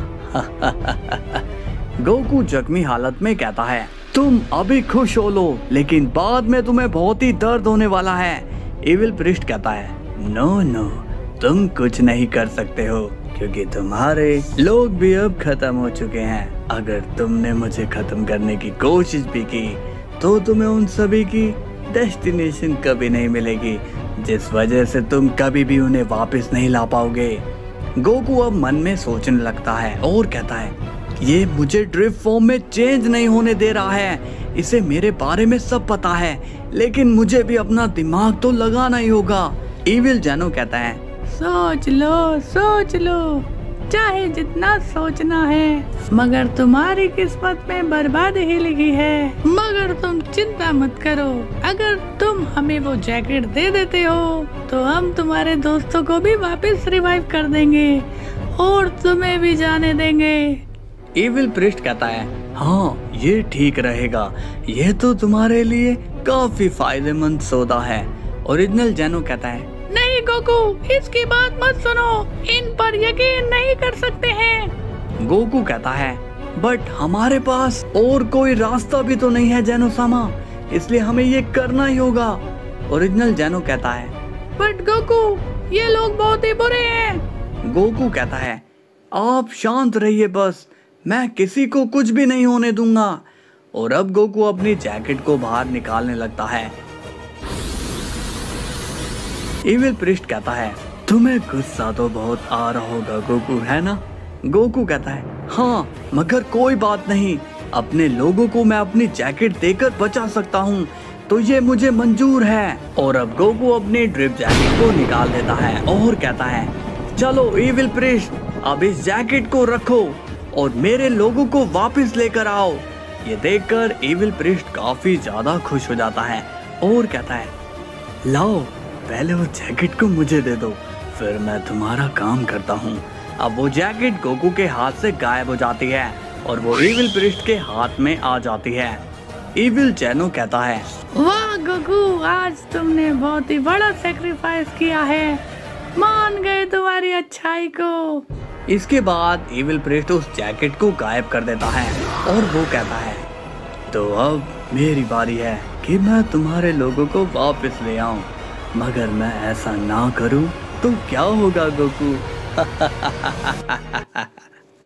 गोकू जख्मी हालत में कहता है, तुम अभी खुश हो लो लेकिन बाद में तुम्हें बहुत ही दर्द होने वाला है। इविल प्रिस्ट कहता है, नो, तुम कुछ नहीं कर सकते हो क्योंकि तुम्हारे लोग भी अब खत्म हो चुके हैं। अगर तुमने मुझे खत्म करने की कोशिश भी की तो तुम्हें उन सभी की डेस्टिनेशन कभी नहीं मिलेगी जिस वजह से तुम कभी भी उन्हें वापस नहीं ला पाओगे। गोकू अब मन में सोचने लगता है और कहता है, ये मुझे ड्रिफ्ट फॉर्म में चेंज नहीं होने दे रहा है। इसे मेरे बारे में सब पता है लेकिन मुझे भी अपना दिमाग तो लगाना ही होगा। इविल जैनो कहता है, सोच लो, चाहे जितना सोचना है, मगर तुम्हारी किस्मत में बर्बादी ही लिखी है। मगर तुम चिंता मत करो, अगर तुम हमें वो जैकेट दे देते हो तो हम तुम्हारे दोस्तों को भी वापस रिवाइव कर देंगे और तुम्हें भी जाने देंगे। इविल प्रिस्ट कहता है, हाँ ये ठीक रहेगा, ये तो तुम्हारे लिए काफी फायदेमंद सौदा है। ओरिजिनल जेनो कहता है, नहीं गोकू, इसकी बात मत सुनो, इन पर यकीन नहीं कर सकते हैं। गोकू कहता है, बट हमारे पास और कोई रास्ता भी तो नहीं है जेनो सामा, इसलिए हमें ये करना ही होगा। ओरिजिनल जेनो कहता है, बट गोकू, ये लोग बहुत ही बुरे हैं। गोकू कहता है, आप शांत रहिए बस, मैं किसी को कुछ भी नहीं होने दूंगा। और अब गोकू अपनी जैकेट को बाहर निकालने लगता है। इविल प्रिस्ट कहता है, तुम्हें गुस्सा तो बहुत आ रहा होगा गोकू, है ना? गोकू कहता है, हाँ मगर कोई बात नहीं, अपने लोगों को मैं अपनी जैकेट देकर बचा सकता हूँ, तो ये मुझे मंजूर है। और अब गोकू अपनी ड्रिप जैकेट को निकाल देता है और कहता है, चलो इविल प्रिस्ट, अब इस जैकेट को रखो और मेरे लोगों को वापस लेकर आओ। ये देखकर इविल प्रिस्ट काफी ज्यादा खुश हो जाता है और कहता है, लाओ पहले वो जैकेट को मुझे दे दो, फिर मैं तुम्हारा काम करता हूँ। अब वो जैकेट गोकू के हाथ से गायब हो जाती है और वो इविल प्रिस्ट के हाथ में आ जाती है। इविल जेनो कहता है, वाह गोकू, आज तुमने बहुत ही बड़ा सेक्रीफाइस किया है, मान गए तुम्हारी अच्छाई को। इसके बाद इविल प्रिस्ट उस जैकेट को गायब कर देता है और वो कहता है, तो अब मेरी बारी है कि मैं तुम्हारे लोगों को वापस ले आऊं, मगर मैं ऐसा ना करूं तो क्या होगा गोकू?